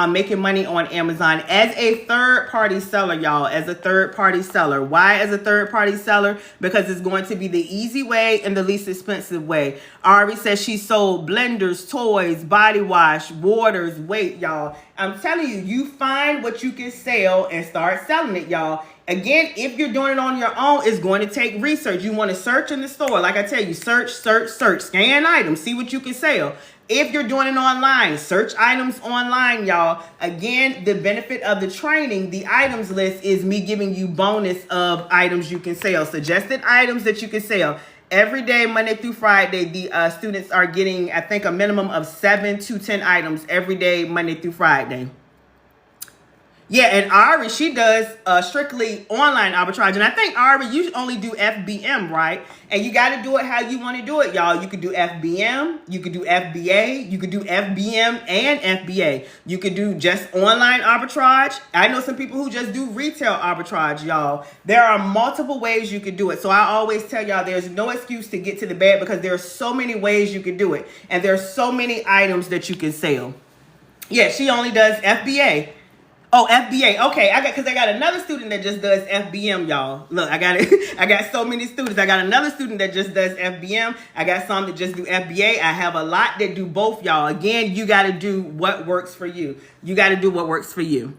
making money on Amazon as a third-party seller, y'all, as a third-party seller. Why as a third-party seller? Because it's going to be the easy way and the least expensive way. Ari says she sold blenders, toys, body wash, waters. Wait, y'all. I'm telling you, you find what you can sell and start selling it, y'all. Again, if you're doing it on your own, it's going to take research. You want to search in the store. Like I tell you, search, search, search. Scan items. See what you can sell. If you're doing it online, search items online, y'all. Again, the benefit of the training, the items list, is me giving you bonus of items you can sell. Suggested items that you can sell. Every day, Monday through Friday, the students are getting, I think, a minimum of 7 to 10 items every day, Monday through Friday. Yeah, and Ari, she does strictly online arbitrage. And I think, Ari, you only do FBM, right? And you got to do it how you want to do it, y'all. You could do FBM, you could do FBA, you could do FBM and FBA. You could do just online arbitrage. I know some people who just do retail arbitrage, y'all. There are multiple ways you could do it. So I always tell y'all there's no excuse to get to the bag because there are so many ways you could do it. And there's so many items that you can sell. Yeah, she only does FBA. Oh, FBA. Okay, I got another student that just does FBM, y'all. Look, I got so many students. I got another student that just does FBM. I got some that just do FBA. I have a lot that do both, y'all. Again, you got to do what works for you. You got to do what works for you.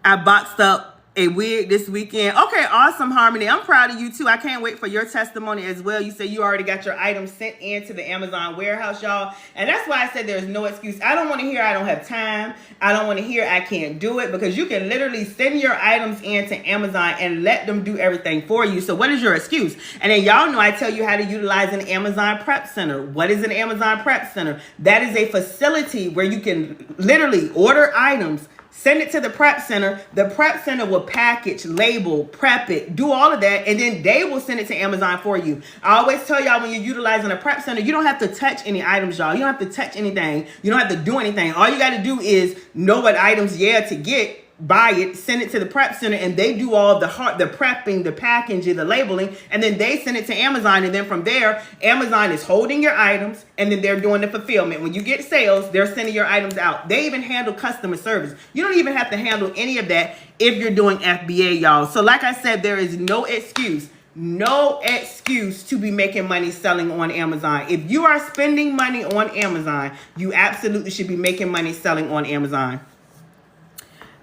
I boxed up a wig this weekend. Okay, awesome, Harmony. I'm proud of you too. I can't wait for your testimony as well. You say you already got your items sent into the Amazon warehouse, y'all. And that's why I said there's no excuse. I don't want to hear I don't have time. I don't want to hear I can't do it, because you can literally send your items into Amazon and let them do everything for you. So what is your excuse? And then y'all know I tell you how to utilize an Amazon Prep Center. What is an Amazon Prep Center? That is a facility where you can literally order items, send it to the prep center. The prep center will package, label, prep it, do all of that, and then they will send it to Amazon for you. I always tell y'all when you're utilizing a prep center, you don't have to touch any items, y'all. You don't have to touch anything. You don't have to do anything. All you got to do is know what items to get, buy it, send it to the prep center, and they do all the prepping, the packaging, the labeling, and then they send it to Amazon. And then from there, Amazon is holding your items, and then they're doing the fulfillment. When you get sales, they're sending your items out. They even handle customer service. You don't even have to handle any of that if you're doing FBA, y'all. So like I said, there is no excuse. No excuse to be making money selling on Amazon. If you are spending money on Amazon, you absolutely should be making money selling on Amazon.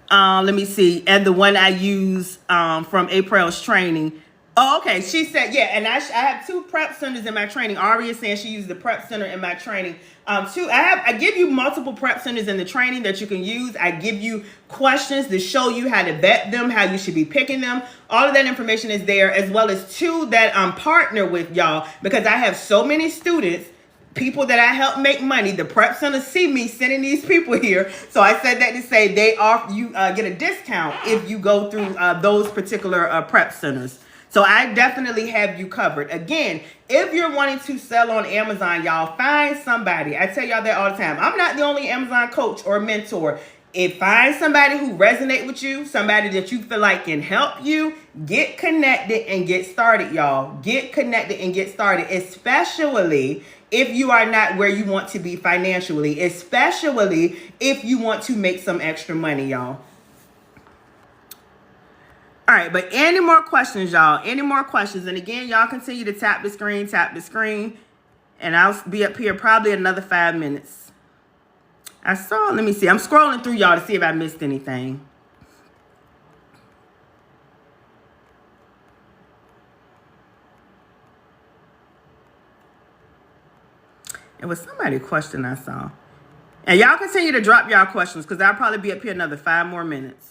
Let me see. And the one I use from Aprell's training. Oh, okay. She said, yeah. And I have 2 prep centers in my training. Ari is saying she used the prep center in my training. I give you multiple prep centers in the training that you can use. I give you questions to show you how to vet them, how you should be picking them. All of that information is there, as well as 2 that I'm partner with, y'all, because I have so many students, people that I help make money. The prep center see me sending these people here. So I said that to say they offer you get a discount if you go through those particular prep centers. So I definitely have you covered. Again, if you're wanting to sell on Amazon, y'all, find somebody. I tell y'all that all the time. I'm not the only Amazon coach or mentor. Find somebody who resonates with you, somebody that you feel like can help you. Get connected and get started, y'all. Get connected and get started, especially if you are not where you want to be financially, especially if you want to make some extra money, y'all. All right, but any more questions, y'all? Any more questions? And again, y'all continue to tap the screen, and I'll be up here probably another 5 minutes. Let me see. I'm scrolling through, y'all, to see if I missed anything. It was somebody's question I saw. And y'all continue to drop y'all questions, because I'll probably be up here another 5 more minutes.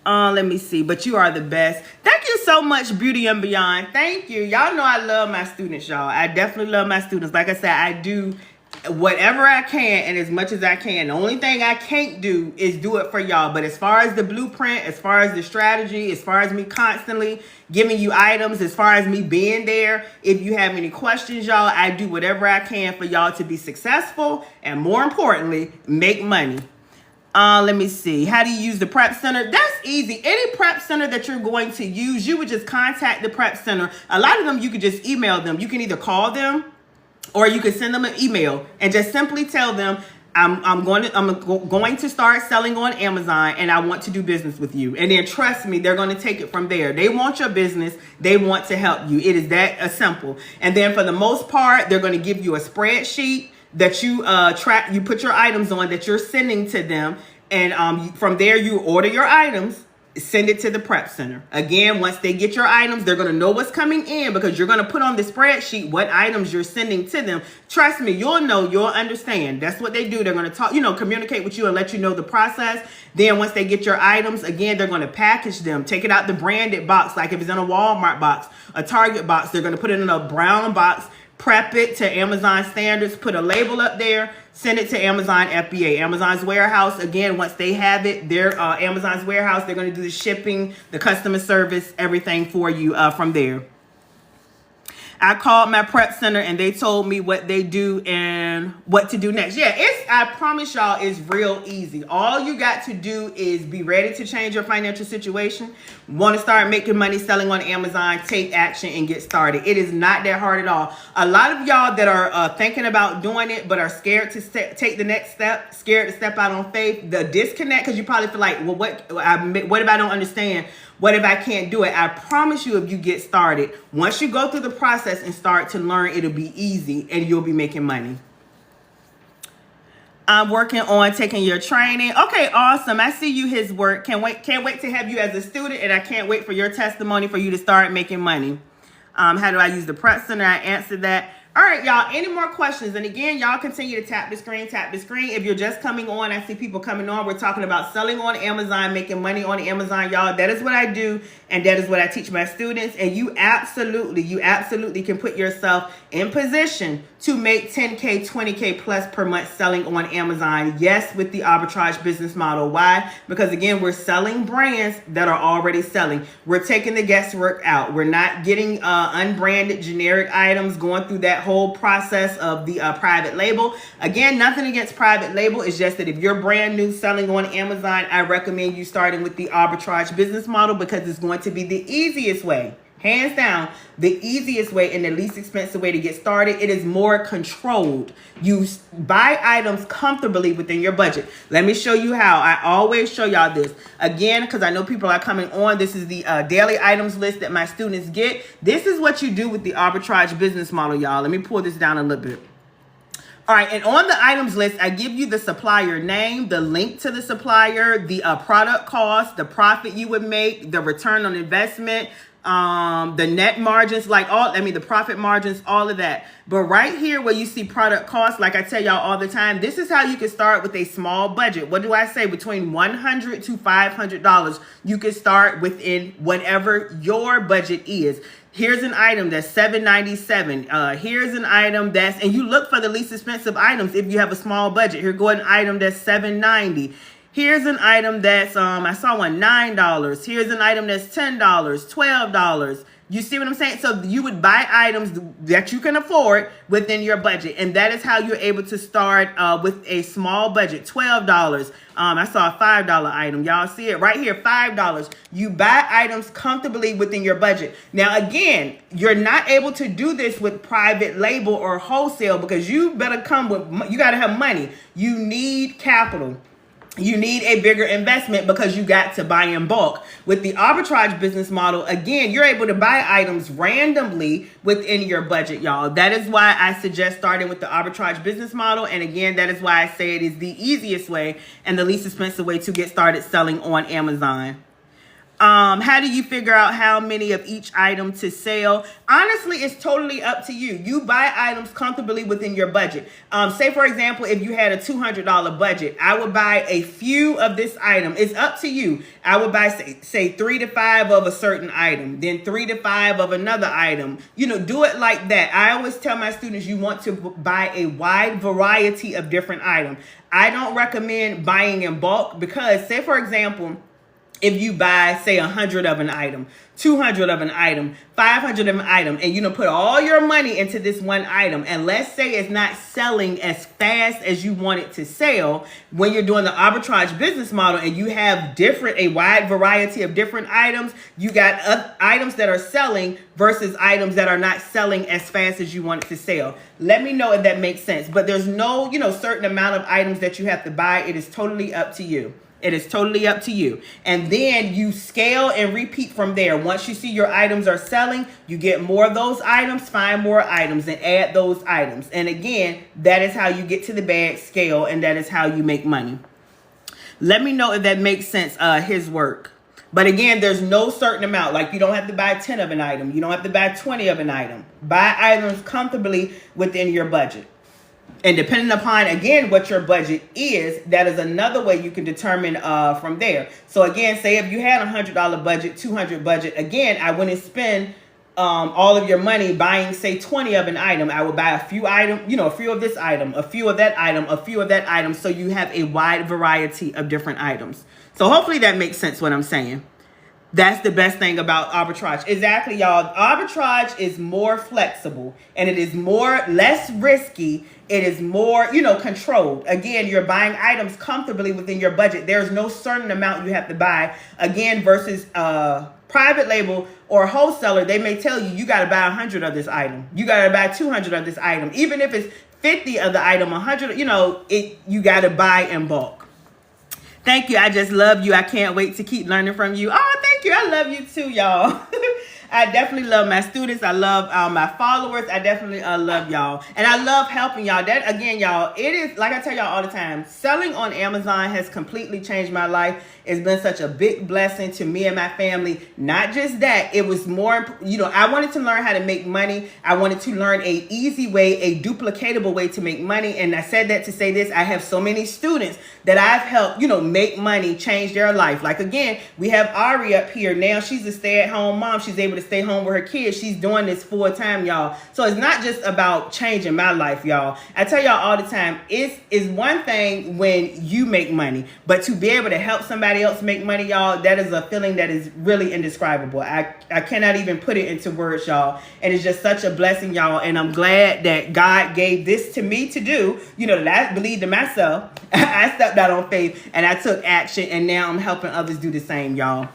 Let me see. But you are the best. Thank you so much, Beauty and Beyond. Thank you. Y'all know I love my students, y'all. I definitely love my students. Like I said, I do whatever I can and as much as I can. The only thing I can't do is do it for y'all. But as far as the blueprint, as far as the strategy, as far as me constantly giving you items, as far as me being there, if you have any questions, y'all, I do whatever I can for y'all to be successful and, more importantly, make money. Let me see. How do you use the prep center? That's easy. Any prep center that you're going to use, you would just contact the prep center. A lot of them, you could just email them. You can either call them or you can send them an email and just simply tell them, I'm going to start selling on Amazon and I want to do business with you. And then trust me, they're going to take it from there. They want your business. They want to help you. It is that simple. And then for the most part, they're going to give you a spreadsheet that you you put your items on that you're sending to them. And from there, you order your items. send it to the prep center. Again, once they get your items, they're going to know what's coming in because you're going to put on the spreadsheet what items you're sending to them. Trust me, you'll know, you'll understand. That's what they do. They're going to talk, communicate with you and let you know the process. Then once they get your items, again, they're going to package them, take it out the branded box. Like if it's in a Walmart box, a Target box, they're going to put it in a brown box, prep it to Amazon standards, put a label up there, send it to Amazon FBA, Amazon's warehouse. Again, once they have it, their Amazon's warehouse, they're going to do the shipping, the customer service, everything for you from there. I called my prep center and they told me what they do and what to do next. Yeah, I promise y'all, it's real easy. All you got to do is be ready to change your financial situation. Want to start making money selling on Amazon, take action and get started. It is not that hard at all. A lot of y'all that are thinking about doing it but are scared to take the next step, scared to step out on faith, the disconnect, because you probably feel like, well, what if I don't understand? What if I can't do it? I promise you, if you get started, once you go through the process and start to learn, it'll be easy and you'll be making money. I'm working on taking your training. Okay, awesome. I see you, his work. Can't wait to have you as a student, and I can't wait for your testimony for you to start making money. How do I use the prep center? I answered that. All right, y'all, any more questions? And again, y'all continue to tap the screen, tap the screen. If you're just coming on, I see people coming on. We're talking about selling on Amazon, making money on Amazon, y'all. That is what I do, and that is what I teach my students. And you absolutely can put yourself in position to make 10K, 20K plus per month selling on Amazon. Yes, with the arbitrage business model. Why? Because again, we're selling brands that are already selling. We're taking the guesswork out. We're not getting unbranded generic items, going through that whole process of the private label. Again, nothing against private label. It's just that if you're brand new selling on Amazon, I recommend you starting with the arbitrage business model because it's going to be the easiest way. Hands down, the easiest way and the least expensive way to get started. It is more controlled. You buy items comfortably within your budget. Let me show you how. I always show y'all this. Again, because I know people are coming on. This is the daily items list that my students get. This is what you do with the arbitrage business model, y'all. Let me pull this down a little bit. All right, and on the items list, I give you the supplier name, the link to the supplier, the product cost, the profit you would make, the return on investment, the net margins, the profit margins, all of that. But right here where you see product cost, like I tell y'all all the time, this is how you can start with a small budget. What do I say? Between $100 to $500, you can start within whatever your budget is. Here's an item that's $7.97. Here's an item and you look for the least expensive items if you have a small budget. Here go an item that's $7.90. Here's an item that's, I saw one, $9. Here's an item that's $10, $12. You see what I'm saying? So you would buy items that you can afford within your budget. And that is how you're able to start with a small budget, $12. I saw a $5 item. Y'all see it right here, $5. You buy items comfortably within your budget. Now, again, you're not able to do this with private label or wholesale because you got to have money. You need capital. You need a bigger investment because you got to buy in bulk. With the arbitrage business model, again, you're able to buy items randomly within your budget, y'all. That is why I suggest starting with the arbitrage business model. And again, that is why I say it is the easiest way and the least expensive way to get started selling on Amazon. How do you figure out how many of each item to sell? Honestly, it's totally up to you. You buy items comfortably within your budget. Say, for example, if you had a $200 budget, I would buy a few of this item. It's up to you. I would buy, say 3 to 5 of a certain item, then 3 to 5 of another item. Do it like that. I always tell my students you want to buy a wide variety of different items. I don't recommend buying in bulk because, say, for example, if you buy, say, 100 of an item, 200 of an item, 500 of an item, and put all your money into this one item, and let's say it's not selling as fast as you want it to sell, when you're doing the arbitrage business model and you have a wide variety of different items, you got items that are selling versus items that are not selling as fast as you want it to sell. Let me know if that makes sense. But there's no, certain amount of items that you have to buy. It is totally up to you. It is totally up to you. And then you scale and repeat from there. Once you see your items are selling, you get more of those items, find more items, and add those items. And again, that is how you get to the bag, scale, and that is how you make money. Let me know if that makes sense, his work. But again, there's no certain amount. Like, you don't have to buy 10 of an item. You don't have to buy 20 of an item. Buy items comfortably within your budget. And depending upon, again, what your budget is, that is another way you can determine from there. So again, say if you had $100 budget, $200 budget, again, I wouldn't spend all of your money buying, say, 20 of an item. I would buy a few items, a few of this item, a few of that item, a few of that item. So you have a wide variety of different items. So hopefully that makes sense what I'm saying. That's the best thing about arbitrage. Exactly, y'all. Arbitrage is more flexible and it is less risky. It is more, controlled. Again, you're buying items comfortably within your budget. There's no certain amount you have to buy. Again, versus private label or wholesaler, they may tell you got to buy 100 of this item. You got to buy 200 of this item. Even if it's 50 of the item, 100, you got to buy in bulk. Thank you. I just love you. I can't wait to keep learning from you. Oh, thank you. I love you too, y'all. I definitely love my students. I love my followers. I definitely love y'all. And I love helping y'all. That, again, y'all, it is, like I tell y'all all the time, selling on Amazon has completely changed my life. It's been such a big blessing to me and my family. Not just that, it was more, I wanted to learn how to make money. I wanted to learn a easy way, a duplicatable way to make money. And I said that to say this, I have so many students that I've helped, make money, change their life. Like, again, we have Ari up here. Now she's a stay-at-home mom. She's able to stay home with her kids. She's doing this full time, y'all. So it's not just about changing my life, y'all. I tell y'all all the time, it's one thing when you make money, but to be able to help somebody else make money, y'all, that is a feeling that is really indescribable. I cannot even put it into words, y'all. And it's just such a blessing, y'all. And I'm glad that God gave this to me to do, that I believed in myself. I stepped out on faith and I took action, and now I'm helping others do the same, y'all.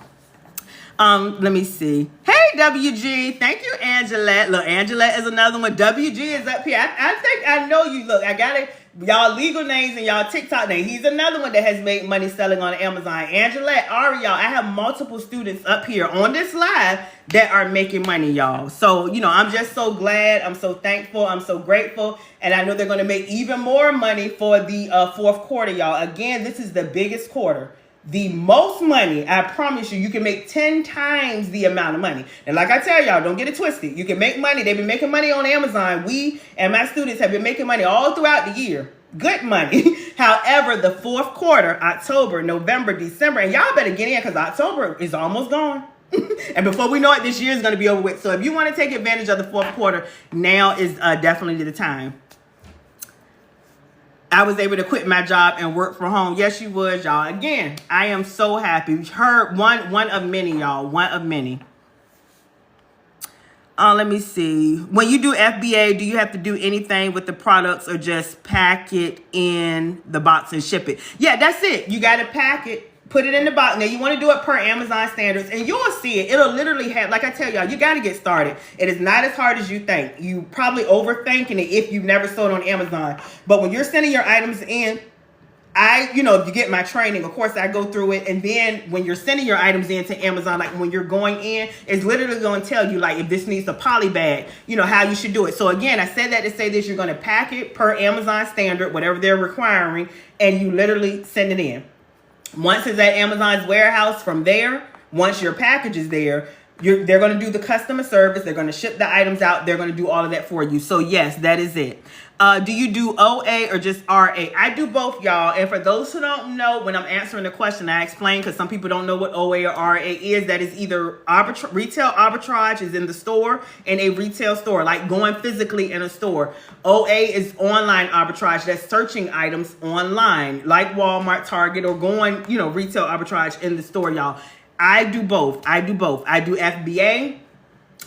Let me see. Hey, WG. Thank you, Angela. Look, Angela is another one. WG is up here. I think I know you. Look, I got it. Y'all legal names and y'all TikTok names. He's another one that has made money selling on Amazon. Angela, Ari, y'all. I have multiple students up here on this live that are making money, y'all. So, I'm just so glad. I'm so thankful. I'm so grateful. And I know they're going to make even more money for the fourth quarter, y'all. Again, this is the biggest quarter. The most money, I promise you, you can make 10 times the amount of money. And like I tell y'all, don't get it twisted. You can make money. They've been making money on Amazon. We and my students have been making money all throughout the year. Good money. However, the fourth quarter, October, November, December, and y'all better get in because October is almost gone. And before we know it, this year is going to be over with. So if you want to take advantage of the fourth quarter, now is definitely the time. I was able to quit my job and work from home. Yes, you was, y'all. Again, I am so happy. One of many, y'all. One of many. Let me see. When you do FBA, do you have to do anything with the products or just pack it in the box and ship it? Yeah, that's it. You got to pack it. Put it in the box. Now, you want to do it per Amazon standards, and you'll see it. It'll literally have, like I tell y'all, you got to get started. It is not as hard as you think. You probably overthinking it if you've never sold on Amazon. But when you're sending your items in, if you get my training, of course, I go through it. And then when you're sending your items into Amazon, like when you're going in, it's literally going to tell you, like, if this needs a poly bag, how you should do it. So again, I said that to say this, you're going to pack it per Amazon standard, whatever they're requiring, and you literally send it in. Once it's at Amazon's warehouse, from there, once your package is there, they're going to do the customer service. They're going to ship the items out. They're going to do all of that for you. So yes, that is it. Do you do OA or just RA? I do both, y'all. And for those who don't know, when I'm answering the question, I explain because some people don't know what OA or RA is. That is either retail arbitrage is in the store and a retail store, like going physically in a store. OA is online arbitrage. That's searching items online, like Walmart, Target, or going, retail arbitrage in the store, y'all. I do both. I do FBA.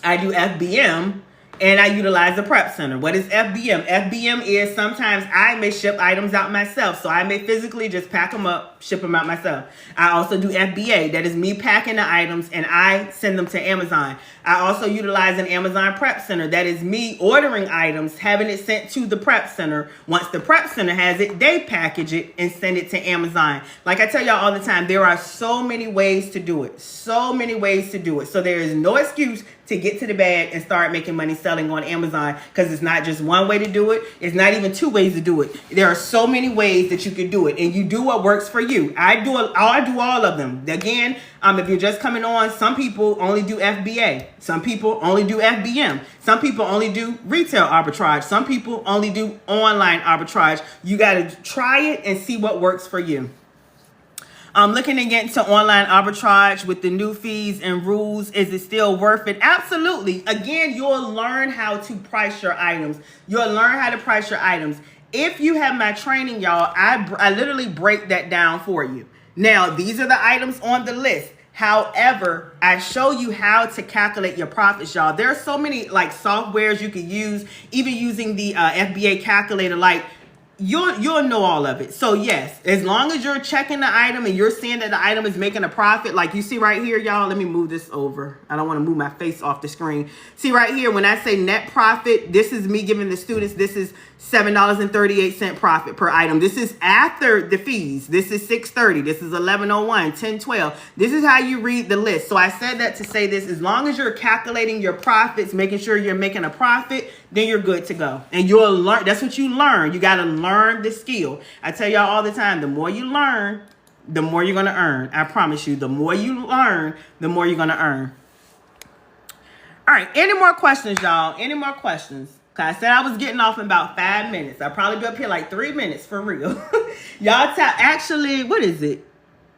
I do FBM. And I utilize the prep center. What is FBM? FBM is sometimes I may ship items out myself. So I may physically just pack them up, ship them out myself. I also do FBA. That is me packing the items and I send them to Amazon. I also utilize an Amazon prep center. That is me ordering items, having it sent to the prep center. Once the prep center has it, they package it and send it to Amazon. Like I tell y'all all the time, there are so many ways to do it. So many ways to do it. So there is no excuse to get to the bag and start making money selling on Amazon, because it's not just one way to do it. It's not even two ways to do it. There are so many ways that you can do it, and you do what works for you. I do all of them. Again, if you're just coming on, some people only do FBA. Some people only do FBM. Some people only do retail arbitrage. Some people only do online arbitrage. You got to try it and see what works for you. Looking to get into online arbitrage with the new fees and rules, is it still worth it? Absolutely. Again, you'll learn how to price your items. You'll learn how to price your items. If you have my training, y'all, I literally break that down for you. Now, these are the items on the list. However, I show you how to calculate your profits, y'all. There are so many like softwares you can use, even using the FBA calculator, like you'll know all of it. So yes, as long as you're checking the item and you're seeing that the item is making a profit, like you see right here, y'all, let me move this over. I don't want to move my face off the screen. See right here, when I say net profit, this is me giving the students, this is $7.38 profit per item. This is after the fees. This is $6.30. This is $11.01, $10.12. This is how you read the list. So I said that to say this, as long as you're calculating your profits, making sure you're making a profit, then you're good to go. And you'll learn. That's what you learn. You got to learn the skill. I tell y'all all the time, the more you learn, the more you're going to earn. I promise you, the more you learn, the more you're going to earn. All right. Any more questions, y'all? Any more questions? I said I was getting off in about 5 minutes. I'll probably be up here like 3 minutes for real. Y'all actually, what is it?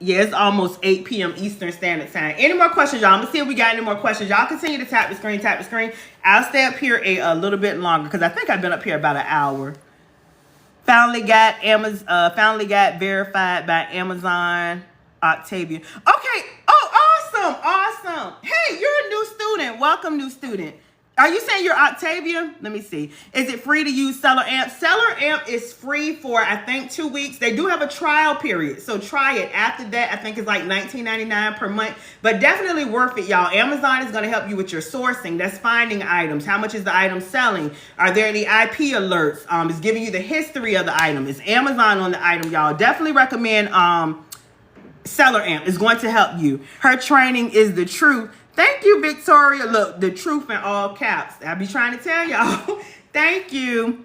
Yeah, it's almost 8 p.m. Eastern Standard Time. Any more questions, y'all? I'm going to see if we got any more questions. Y'all continue to tap the screen, tap the screen. I'll stay up here a little bit longer because I think I've been up here about an hour. Finally got verified by Amazon, Octavia. Okay. Oh, awesome. Hey, you're a new student. Welcome, new student. Are you saying you're Octavia? Let me see. Is it free to use Seller Amp? Seller Amp is free for, I think, 2 weeks. They do have a trial period, so try it. After that, I think it's like $19.99 per month, but definitely worth it, y'all. Amazon is going to help you with your sourcing. That's finding items. How much is the item selling? Are there any IP alerts? It's giving you the history of the item. Is Amazon on the item, y'all? Definitely recommend Seller Amp. It's going to help you. Her training is the truth. Thank you, Victoria. Look, the truth in all caps. I be trying to tell y'all. Thank you.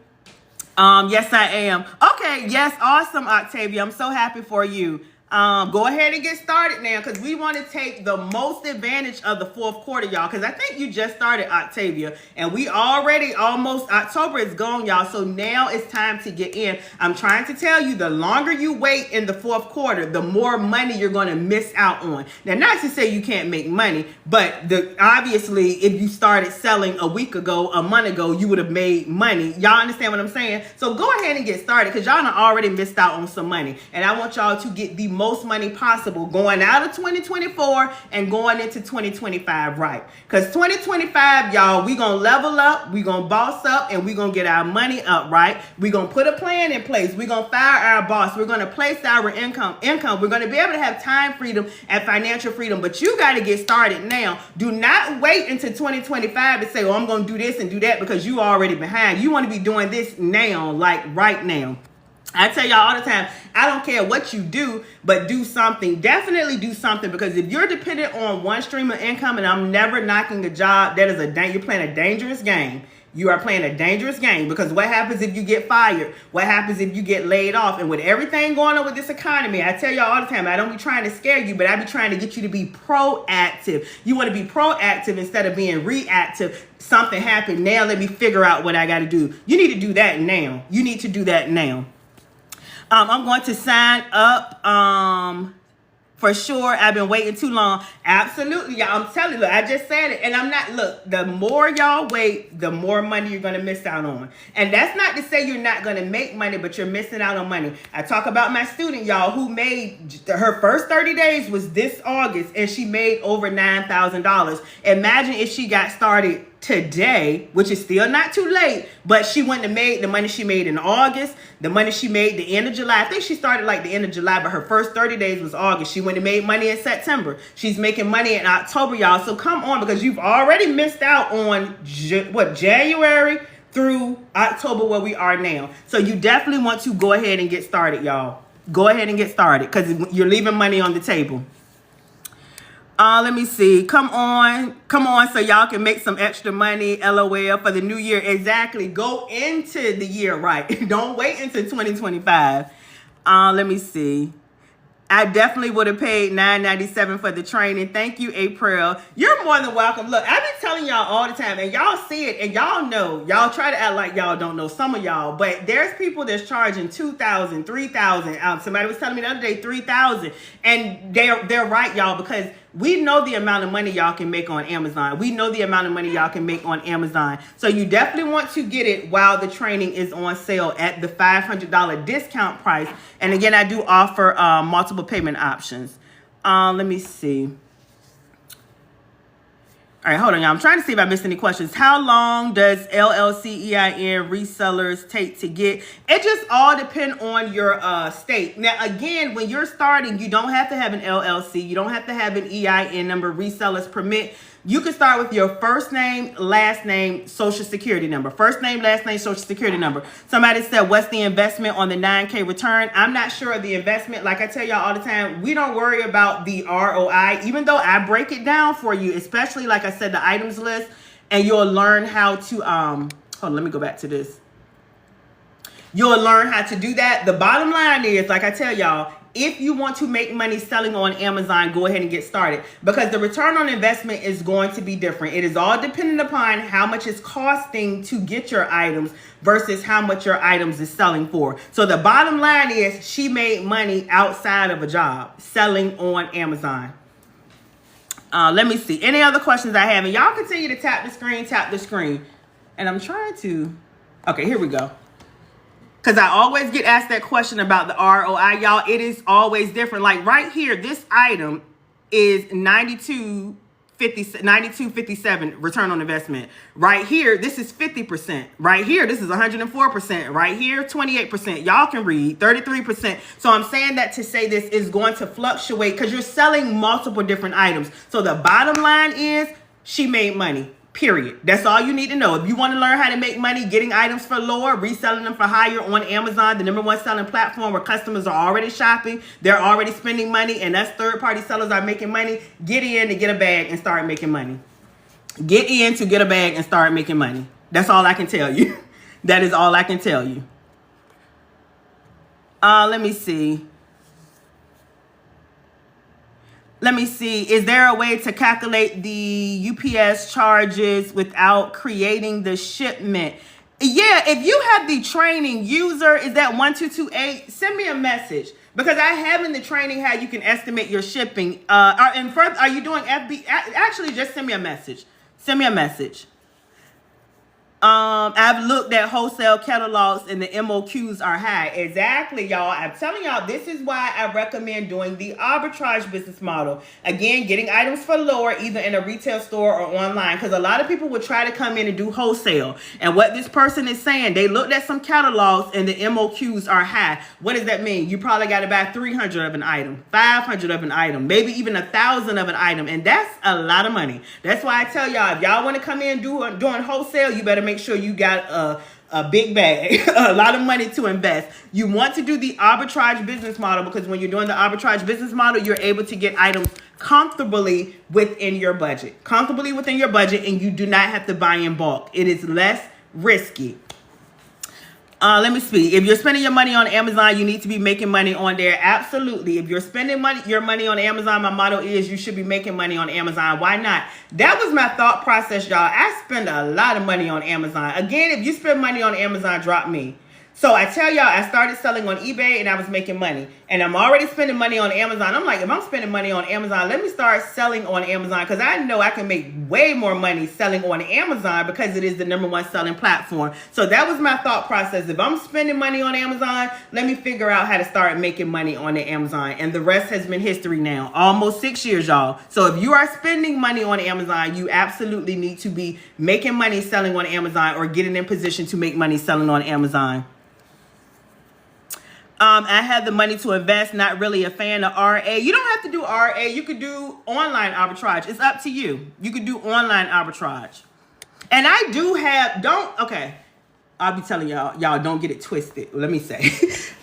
Yes, I am. Okay. Yes. Awesome, Octavia. I'm so happy for you. Go ahead and get started now, because we want to take the most advantage of the fourth quarter, y'all, because I think you just started, Octavia, and we already almost, October is gone, y'all, so now it's time to get in. I'm trying to tell you, the longer you wait in the fourth quarter, the more money you're going to miss out on. Now, not to say you can't make money, but obviously, if you started selling a week ago, a month ago, you would have made money. Y'all understand what I'm saying? So go ahead and get started, because y'all done already missed out on some money, and I want y'all to get the most money possible going out of 2024 and going into 2025, right? Because 2025, y'all, we gonna level up, we gonna boss up, and we gonna get our money up, right? We gonna put a plan in place. We gonna fire our boss. We're gonna place our income. We're gonna be able to have time freedom and financial freedom, but you got to get started now. Do not wait until 2025 to say, oh, I'm gonna do this and do that, because you already behind. You want to be doing this now, like right now. I tell y'all all the time, I don't care what you do, but do something. Definitely do something, because if you're dependent on one stream of income, and I'm never knocking a job, that is you're playing a dangerous game. You are playing a dangerous game, because what happens if you get fired? What happens if you get laid off? And with everything going on with this economy, I tell y'all all the time, I don't be trying to scare you, but I be trying to get you to be proactive. You want to be proactive instead of being reactive. Something happened. Now let me figure out what I got to do. You need to do that now. You need to do that now. I'm going to sign up for sure. I've been waiting too long. Absolutely, y'all. I'm telling you, look, I just said it. And I'm not, look, the more y'all wait, the more money you're going to miss out on. And that's not to say you're not going to make money, but you're missing out on money. I talk about my student, y'all, who made, her first 30 days was this August, and she made over $9,000. Imagine if she got started today, which is still not too late, but she wouldn't have made the money she made in August, the money she made the end of July. I think she started like the end of July, but her first 30 days was August. She wouldn't have made money in September. She's making money in October, y'all. So come on, because you've already missed out on January through October, where we are now. So you definitely want to go ahead and get started, y'all. Go ahead and get started, because you're leaving money on the table. Let me see. Come on, so y'all can make some extra money. LOL for the new year. Exactly. Go into the year right. Don't wait until 2025. Let me see. I definitely would have paid $9.97 for the training. Thank you, April. You're more than welcome. Look, I've been telling y'all all the time, and y'all see it, and y'all know. Y'all try to act like y'all don't know, some of y'all, but there's people that's charging $2,000, $3,000. Somebody was telling me the other day $3,000, and they're right, y'all, because we know the amount of money y'all can make on Amazon. We know the amount of money y'all can make on Amazon. So you definitely want to get it while the training is on sale at the $500 discount price. And again, I do offer multiple payment options. Let me see. All right, hold on, y'all. I'm trying to see if I missed any questions. How long does LLC EIN resellers take to get? It just all depends on your state. Now, again, when you're starting, you don't have to have an LLC. You don't have to have an EIN number, resellers permit. You can start with your first name, last name, social security number. First name, last name, social security number. Somebody said, what's the investment on the 9K return? I'm not sure of the investment. Like I tell y'all all the time, we don't worry about the ROI, even though I break it down for you, especially, like I said, the items list, and you'll learn how to, hold on, let me go back to this. You'll learn how to do that. The bottom line is, like I tell y'all, if you want to make money selling on Amazon, go ahead and get started, because the return on investment is going to be different. It is all dependent upon how much it's costing to get your items versus how much your items is selling for. So the bottom line is she made money outside of a job selling on Amazon. Let me see. Any other questions I have? And y'all continue to tap the screen. And I'm trying to, okay, here we go. Because I always get asked that question about the ROI, y'all. It is always different. Like right here, this item is $92.57 return on investment. Right here, this is 50%. Right here, this is 104%. Right here, 28%. Y'all can read 33%. So I'm saying that to say this is going to fluctuate because you're selling multiple different items. So the bottom line is she made money. Period. That's all you need to know. If you want to learn how to make money getting items for lower, reselling them for higher on Amazon, the #1 selling platform where customers are already shopping, they're already spending money, and that's third-party sellers are making money, get in to get a bag and start making money. Get in to get a bag and start making money. That's all I can tell you. That is all I can tell you. Let me see. Let me see. Is there a way to calculate the UPS charges without creating the shipment? Yeah, if you have the training user, is that 1228? Send me a message, because I have in the training how you can estimate your shipping. And further, are you doing FB? Actually, just send me a message. Send me a message. I've looked at wholesale catalogs and the MOQs are high. Exactly, y'all. I'm telling y'all, this is why I recommend doing the arbitrage business model. Again, getting items for lower, either in a retail store or online, because a lot of people would try to come in and do wholesale. And what this person is saying, they looked at some catalogs and the MOQs are high. What does that mean? You probably got to buy 300 of an item, 500 of an item, maybe even 1,000 of an item. And that's a lot of money. That's why I tell y'all, if y'all want to come in doing wholesale, you better make sure you got a big bag, a lot of money to invest. You want to do the arbitrage business model, because when you're doing the arbitrage business model, you're able to get items comfortably within your budget, and you do not have to buy in bulk. It is less risky. Let me see. If you're spending your money on Amazon, you need to be making money on there. Absolutely. If you're spending your money on Amazon, my motto is you should be making money on Amazon. Why not? That was my thought process, y'all. I spend a lot of money on Amazon. Again, if you spend money on Amazon, drop me. So I tell y'all, I started selling on eBay and I was making money. And I'm already spending money on Amazon. I'm like, if I'm spending money on Amazon, let me start selling on Amazon, because I know I can make way more money selling on Amazon because it is the #1 selling platform. So that was my thought process. If I'm spending money on Amazon, let me figure out how to start making money on the Amazon. And the rest has been history now. Almost 6 years, y'all. So if you are spending money on Amazon, you absolutely need to be making money selling on Amazon, or getting in position to make money selling on Amazon. I have the money to invest, not really a fan of RA. You don't have to do RA. You could do online arbitrage. It's up to you. You could do online arbitrage. And I do have, I'll be telling y'all don't get it twisted. Let me say,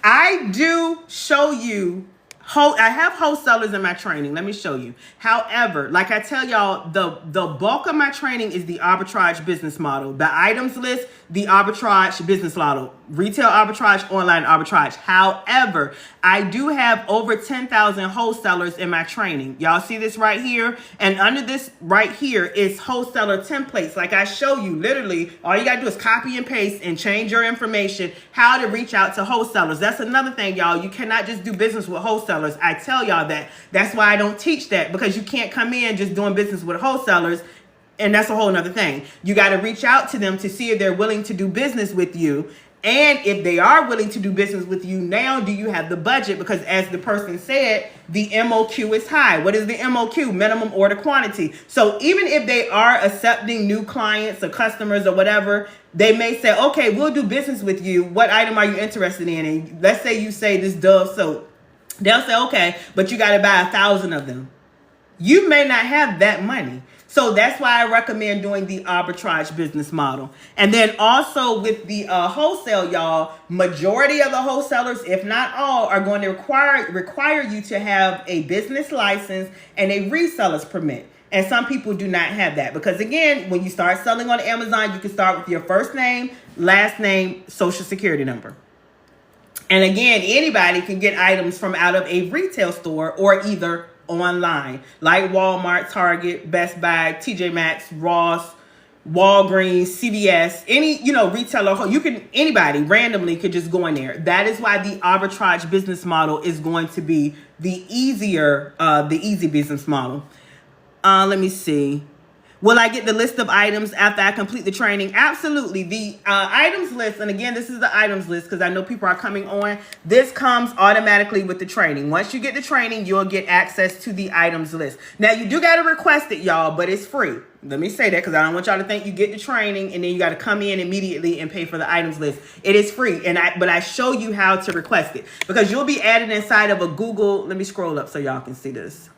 I do show you I have wholesalers in my training. Let me show you. However, like I tell y'all, the bulk of my training is the arbitrage business model. The items list, the arbitrage business model, retail arbitrage, online arbitrage. However, I do have over 10,000 wholesalers in my training. Y'all see this right here? And under this right here is wholesaler templates. Like I show you, literally, all you got to do is copy and paste and change your information, how to reach out to wholesalers. That's another thing, y'all. You cannot just do business with wholesalers. I tell y'all that. That's why I don't teach that, because you can't come in just doing business with wholesalers, and that's a whole nother thing. You got to reach out to them to see if they're willing to do business with you. And if they are willing to do business with you, now do you have the budget? Because as the person said, the MOQ is high. What is the MOQ? Minimum order quantity. So even if they are accepting new clients or customers or whatever, they may say, okay, we'll do business with you. What item are you interested in? And let's say you say this Dove soap. They'll say, okay, but you got to buy 1,000 of them. You may not have that money. So that's why I recommend doing the arbitrage business model. And then also with the wholesale, y'all, majority of the wholesalers, if not all, are going to require you to have a business license and a reseller's permit. And some people do not have that, because again, when you start selling on Amazon, you can start with your first name, last name, social security number. And again, anybody can get items from out of a retail store or either online, like Walmart, Target, Best Buy, TJ Maxx, Ross, Walgreens, CVS, any, retailer. Anybody randomly could just go in there. That is why the arbitrage business model is going to be the easy business model. Let me see. Will I get the list of items after I complete the training? Absolutely. The items list, and again, this is the items list because I know people are coming on. This comes automatically with the training. Once you get the training, you'll get access to the items list. Now, you do got to request it, y'all, but it's free. Let me say that because I don't want y'all to think you get the training and then you got to come in immediately and pay for the items list. It is free, but I show you how to request it because you'll be added inside of a Google. Let me scroll up so y'all can see this.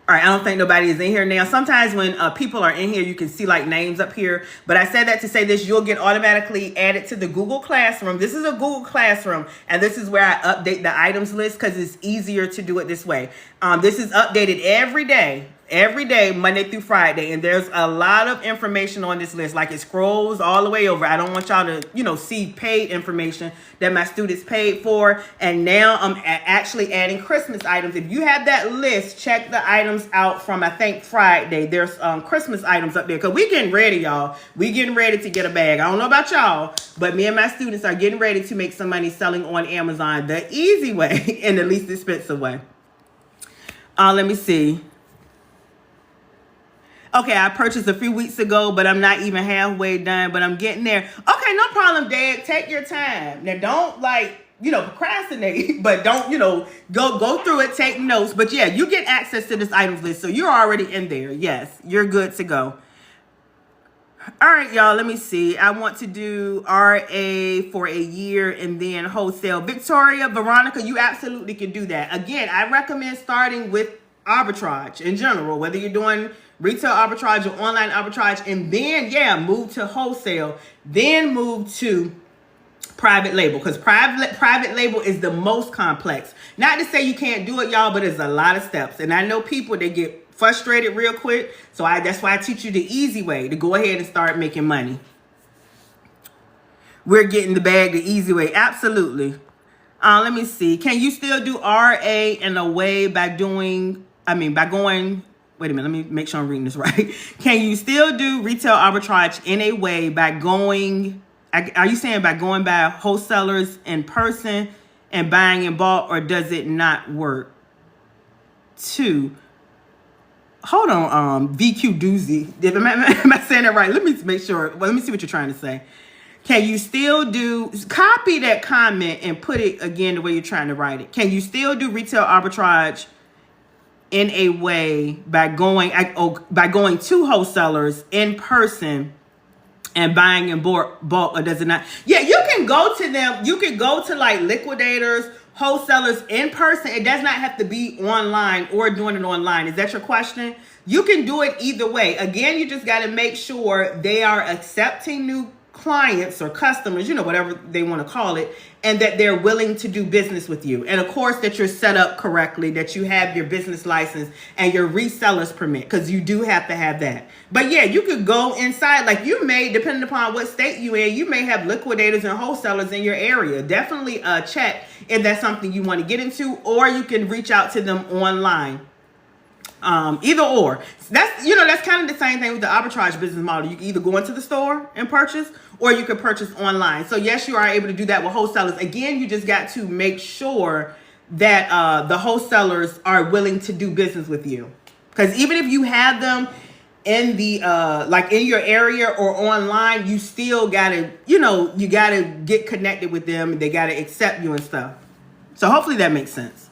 All right, I don't think nobody is in here now. Sometimes when people are in here, you can see like names up here. But I said that to say this, you'll get automatically added to the Google Classroom. This is a Google Classroom, and this is where I update the items list because it's easier to do it this way. This is updated every day, Monday through Friday. And there's a lot of information on this list. Like it scrolls all the way over. I don't want y'all to, see paid information that my students paid for. And now I'm actually adding Christmas items. If you have that list, check the items out from, I think, Friday. There's Christmas items up there. Because we getting ready, y'all. We getting ready to get a bag. I don't know about y'all, but me and my students are getting ready to make some money selling on Amazon the easy way and the least expensive way. Let me see. Okay, I purchased a few weeks ago, but I'm not even halfway done, but I'm getting there. Okay, no problem, Dad. Take your time. Now, don't procrastinate, but don't, go through it, take notes. But yeah, you get access to this items list, so you're already in there. Yes, you're good to go. All right, y'all, let me see. I want to do RA for a year and then wholesale. Victoria, Veronica, you absolutely can do that. Again, I recommend starting with arbitrage in general, whether you're doing retail arbitrage or online arbitrage, and then, move to wholesale, then move to private label, because private label is the most complex. Not to say you can't do it, y'all, but it's a lot of steps. And I know people, they get frustrated real quick. So that's why I teach you the easy way to go ahead and start making money. We're getting the bag the easy way. Absolutely. Let me see. Can you still do RA in a way by going, wait a minute, let me make sure I'm reading this right. Can you still do retail arbitrage in a way by going, are you saying by going by wholesalers in person and buying in bulk, or does it not work? Hold on, VQ Doozy. Am I saying that right? Let me make sure. Well, let me see what you're trying to say. Can you still copy that comment and put it again the way you're trying to write it? Can you still do retail arbitrage in a way by going to wholesalers in person and buying in bulk, or does it not? Yeah, you can go to them. You can go to like liquidators, wholesalers in person. It does not have to be online or doing it online. Is that your question? You can do it either way. Again, you just got to make sure they are accepting new clients or customers, you know, whatever they want to call it, and that they're willing to do business with you. And of course, that you're set up correctly, that you have your business license and your reseller's permit, because you do have to have that. But yeah, you could go inside, like you may, depending upon what state you in, you may have liquidators and wholesalers in your area. Definitely check if that's something you want to get into, or you can reach out to them online. Either or. That's, you know, that's kind of the same thing with the arbitrage business model. You can either go into the store and purchase, or you can purchase online. So yes, you are able to do that with wholesalers. Again, you just got to make sure that the wholesalers are willing to do business with you. Because even if you have them in the like in your area or online, you still gotta, you know, you gotta get connected with them. They gotta accept you and stuff. So hopefully that makes sense.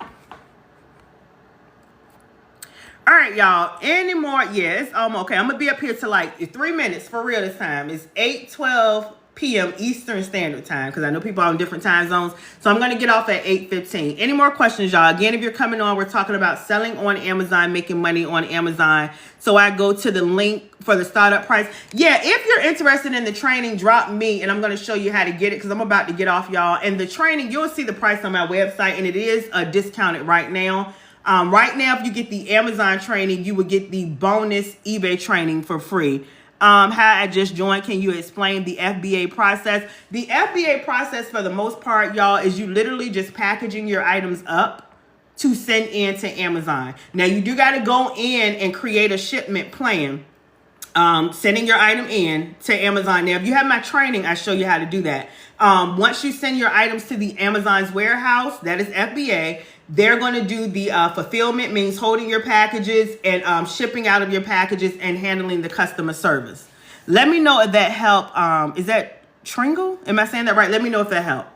All right, y'all. Any more? Yeah, it's okay. I'm gonna be up here till like 3 minutes for real this time. It's 8:12 p.m. Eastern Standard Time, because I know people are in different time zones. So I'm gonna get off at 8:15. Any more questions, y'all? Again, if you're coming on, we're talking about selling on Amazon, making money on Amazon. So I go to the link for the startup price. Yeah, if you're interested in the training, drop me and I'm gonna show you how to get it, because I'm about to get off, y'all. And the training, you'll see the price on my website, and it is discounted right now. Right now, if you get the Amazon training, you would get the bonus eBay training for free. Hi, I just joined. Can you explain the FBA process? The FBA process, for the most part, y'all, is you literally just packaging your items up to send in to Amazon. Now, you do got to go in and create a shipment plan. Sending your item in to Amazon. Now, if you have my training, I show you how to do that. Once you send your items to the Amazon's warehouse, that is FBA, they're going to do the fulfillment, means holding your packages and shipping out of your packages and handling the customer service. Let me know if that helped. Is that Tringle? Am I saying that right? Let me know if that helped.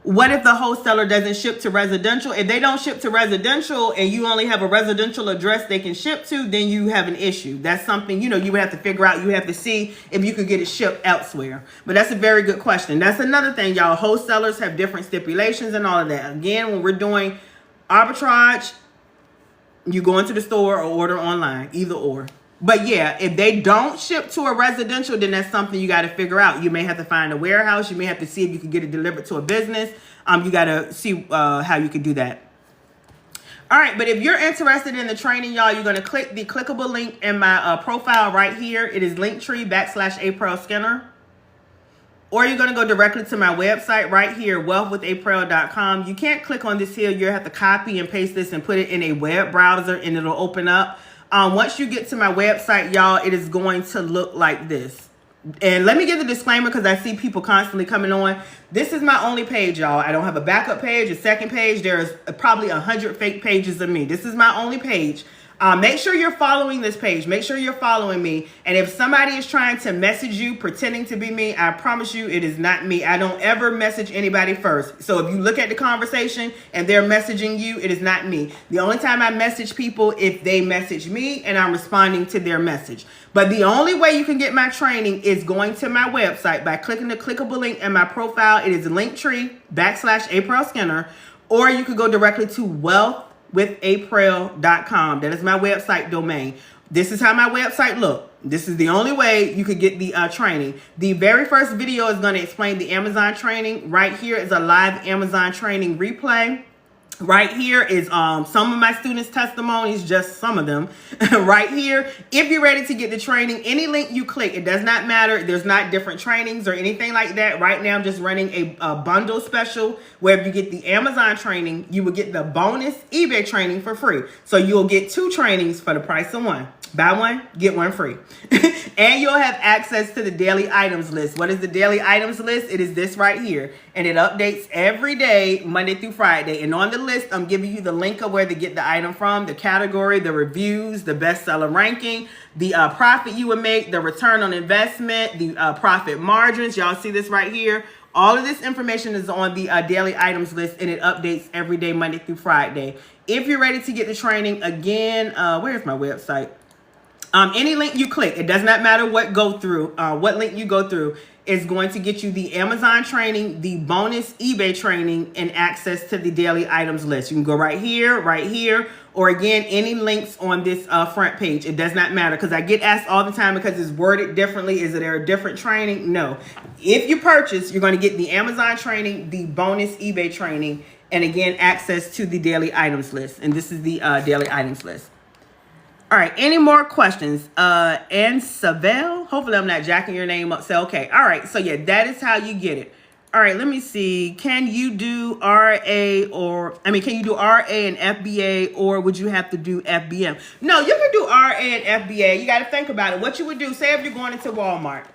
What if the wholesaler doesn't ship to residential? If they don't ship to residential and you only have a residential address they can ship to, then you have an issue. That's something, you know, you would have to figure out. You have to see if you could get it shipped elsewhere. But that's a very good question. That's another thing, y'all. Wholesalers have different stipulations and all of that. Again, when we're doing arbitrage, you go into the store or order online, either or. But yeah, if they don't ship to a residential, then that's something you got to figure out. You may have to find a warehouse. You may have to see if you can get it delivered to a business. You got to see how you can do that. All right, but if you're interested in the training, y'all, you're going to click the clickable link in my profile right here. It is linktree/Aprell Skinner. Or you're going to go directly to my website right here, wealthwithaprell.com. You can't click on this here. You have to copy and paste this and put it in a web browser, and it'll open up. Once you get to my website, y'all, it is going to look like this. And let me give the disclaimer, because I see people constantly coming on. This is my only page, y'all. I don't have a backup page, a second page. There's probably 100 fake pages of me. This is my only page. Make sure you're following this page. Make sure you're following me. And if somebody is trying to message you pretending to be me, I promise you it is not me. I don't ever message anybody first. So if you look at the conversation and they're messaging you, it is not me. The only time I message people if they message me and I'm responding to their message. But the only way you can get my training is going to my website by clicking the clickable link in my profile. It is linktree/Aprell Skinner, or you could go directly to wholesale.com. That is my website domain. This is how my website look. This is the only way you could get the training. The very first video is going to explain the Amazon training. Right here is a live Amazon training replay. Right here is some of my students' testimonies, just some of them. Right here, if you're ready to get the training, any link you click, it does not matter. There's not different trainings or anything like that. Right now, I'm just running a bundle special where if you get the Amazon training, you will get the bonus eBay training for free. So you'll get 2 trainings for the price of 1. Buy 1, get 1 free. And you'll have access to the daily items list. What is the daily items list? It is this right here. And it updates every day, Monday through Friday. And on the list, I'm giving you the link of where to get the item from, the category, the reviews, the bestseller ranking, the profit you would make, the return on investment, the profit margins. Y'all see this right here. All of this information is on the daily items list, and it updates every day, Monday through Friday. If you're ready to get the training, again, where's my website? Any link you click, it does not matter what link you go through, is going to get you the Amazon training, the bonus eBay training, and access to the daily items list. You can go right here, or again, any links on this front page. It does not matter, because I get asked all the time because it's worded differently. Is there a different training? No. If you purchase, you're going to get the Amazon training, the bonus eBay training, and again, access to the daily items list. And this is the daily items list. All right, any more questions? And Savell, hopefully I'm not jacking your name up. So, okay. All right, so yeah, that is how you get it. All right, let me see. Can you do RA and FBA, or would you have to do FBM? No, you can do RA and FBA. You got to think about it. What you would do, say if you're going into Walmart,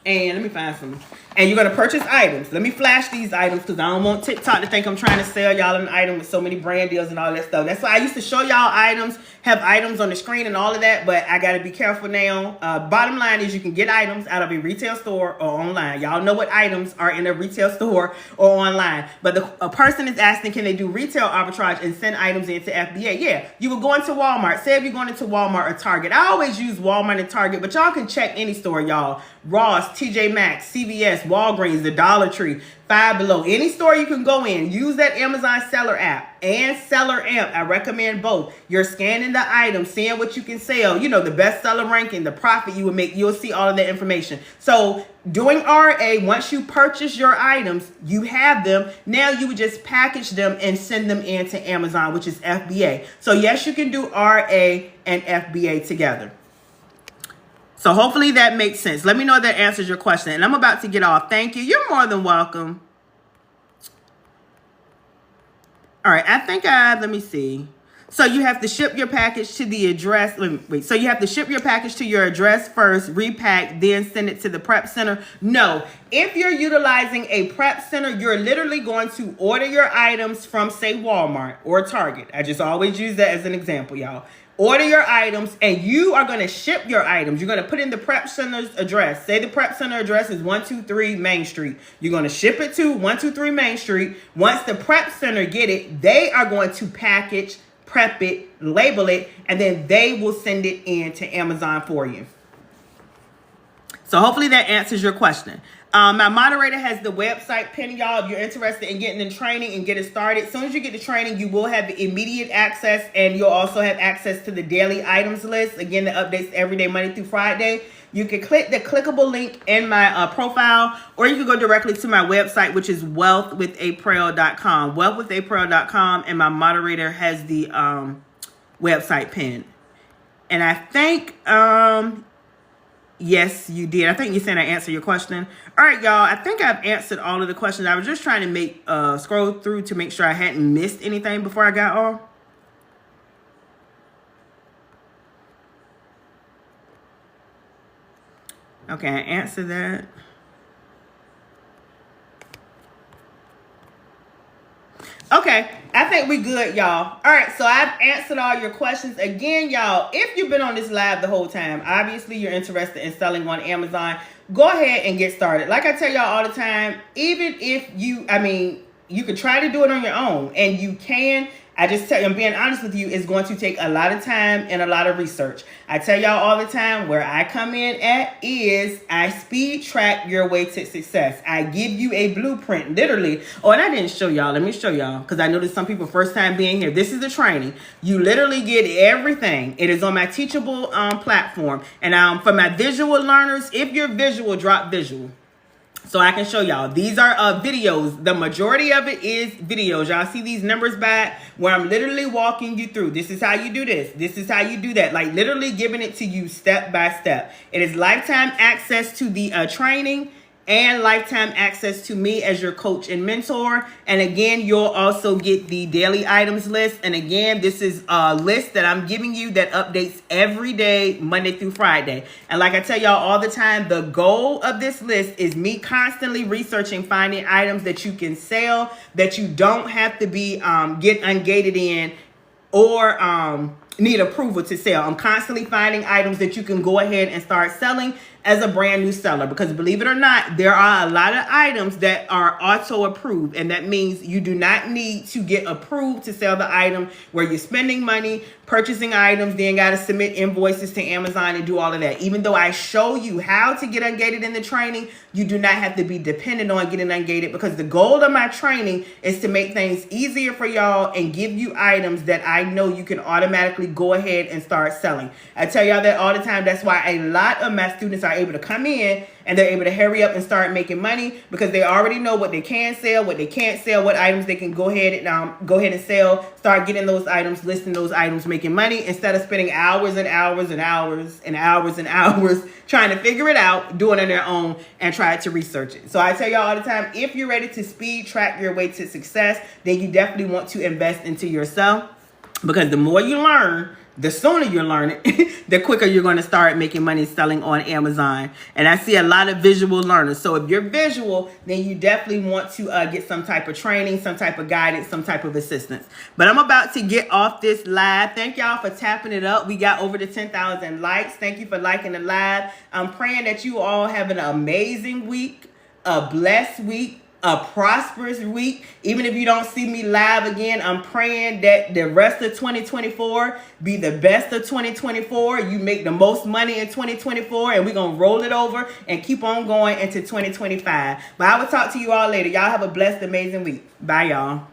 and let me find some, and you're going to purchase items. Let me flash these items, because I don't want TikTok to think I'm trying to sell y'all an item with so many brand deals and all that stuff. That's why I used to show y'all items, have items on the screen and all of that, but I got to be careful now. Bottom line is you can get items out of a retail store or online. Y'all know what items are in a retail store or online. But a person is asking, can they do retail arbitrage and send items into FBA? Yeah, you would go into Walmart. Say if you're going into Walmart or Target. I always use Walmart and Target, but y'all can check any store, y'all. Ross, TJ Maxx, CVS, Walgreens, the Dollar Tree, Five Below, any store you can go in, use that Amazon Seller app and Seller Amp. I recommend both. You're scanning the item, seeing what you can sell, you know, the best seller ranking, the profit you would make. You'll see all of that information. So doing RA, once you purchase your items, you have them. Now you would just package them and send them into Amazon, which is FBA. So yes, you can do RA and FBA together. So hopefully that makes sense. Let me know if that answers your question. And I'm about to get off. Thank you. You're more than welcome. All right. I think let me see. So you have to ship your package to the address. Wait. So you have to ship your package to your address first, repack, then send it to the prep center. No. If you're utilizing a prep center, you're literally going to order your items from, say, Walmart or Target. I just always use that as an example, y'all. Order your items, and you are going to ship your items. You're going to put in the prep center's address. Say the prep center address is 123 Main Street. You're going to ship it to 123 Main Street. Once the prep center get it, they are going to package, prep it, label it, and then they will send it in to Amazon for you. So hopefully that answers your question. My moderator has the website pinned, y'all. If you're interested in getting in training and getting started, as soon as you get the training, you will have immediate access, and you'll also have access to the daily items list. Again, the updates every day, Monday through Friday. You can click the clickable link in my profile, or you can go directly to my website, which is wealthwithaprell.com. Wealthwithaprell.com, and my moderator has the website pinned. And I think... yes, you did. I think you said I answered your question. All right, y'all. I think I've answered all of the questions. I was just trying to scroll through to make sure I hadn't missed anything before I got off. Okay, I answered that. Okay, I think we good, y'all. All right, so I've answered all your questions. Again, y'all, if you've been on this live the whole time, obviously you're interested in selling on Amazon, go ahead and get started. Like I tell y'all all the time, even if you could try to do it on your own, and you can. I just tell you, I'm being honest with you, it's going to take a lot of time and a lot of research. I tell y'all all the time, where I come in at is I speed track your way to success. I give you a blueprint, literally. Oh, and I didn't show y'all. Let me show y'all, because I know there's some people first time being here. This is the training. You literally get everything. It is on my Teachable platform. And for my visual learners, if you're visual, drop visual. So I can show y'all. These are videos. The majority of it is videos. Y'all see these numbers back where I'm literally walking you through. This is how you do this. This is how you do that. Like literally giving it to you step by step. It is lifetime access to the training and lifetime access to me as your coach and mentor. And again, you'll also get the daily items list. And again, this is a list that I'm giving you that updates every day, Monday through Friday. And like I tell y'all all the time, the goal of this list is me constantly researching, finding items that you can sell, that you don't have to be get ungated in or need approval to sell. I'm constantly finding items that you can go ahead and start selling. as a brand new seller, because believe it or not, there are a lot of items that are auto approved, and that means you do not need to get approved to sell the item, where you're spending money purchasing items, then got to submit invoices to Amazon and do all of that. Even though I show you how to get ungated in the training, you do not have to be dependent on getting ungated, because the goal of my training is to make things easier for y'all and give you items that I know you can automatically go ahead and start selling. I tell y'all that all the time. That's why a lot of my students are able to come in and they're able to hurry up and start making money, because they already know what they can sell, what they can't sell, what items they can go ahead and sell. Start getting those items, listing those items, making money, instead of spending hours and hours and hours and hours and hours trying to figure it out, doing it on their own, and try to research it. So I tell y'all all the time, if you're ready to speed track your way to success, then you definitely want to invest into yourself, because the more you learn, the sooner you learn it, the quicker you're going to start making money selling on Amazon. And I see a lot of visual learners. So if you're visual, then you definitely want to get some type of training, some type of guidance, some type of assistance. But I'm about to get off this live. Thank y'all for tapping it up. We got over the 10,000 likes. Thank you for liking the live. I'm praying that you all have an amazing week, a blessed week, a prosperous week. Even if you don't see me live again, I'm praying that the rest of 2024 be the best of 2024. You make the most money in 2024, and we're going to roll it over and keep on going into 2025. But I will talk to you all later. Y'all have a blessed, amazing week. Bye, y'all.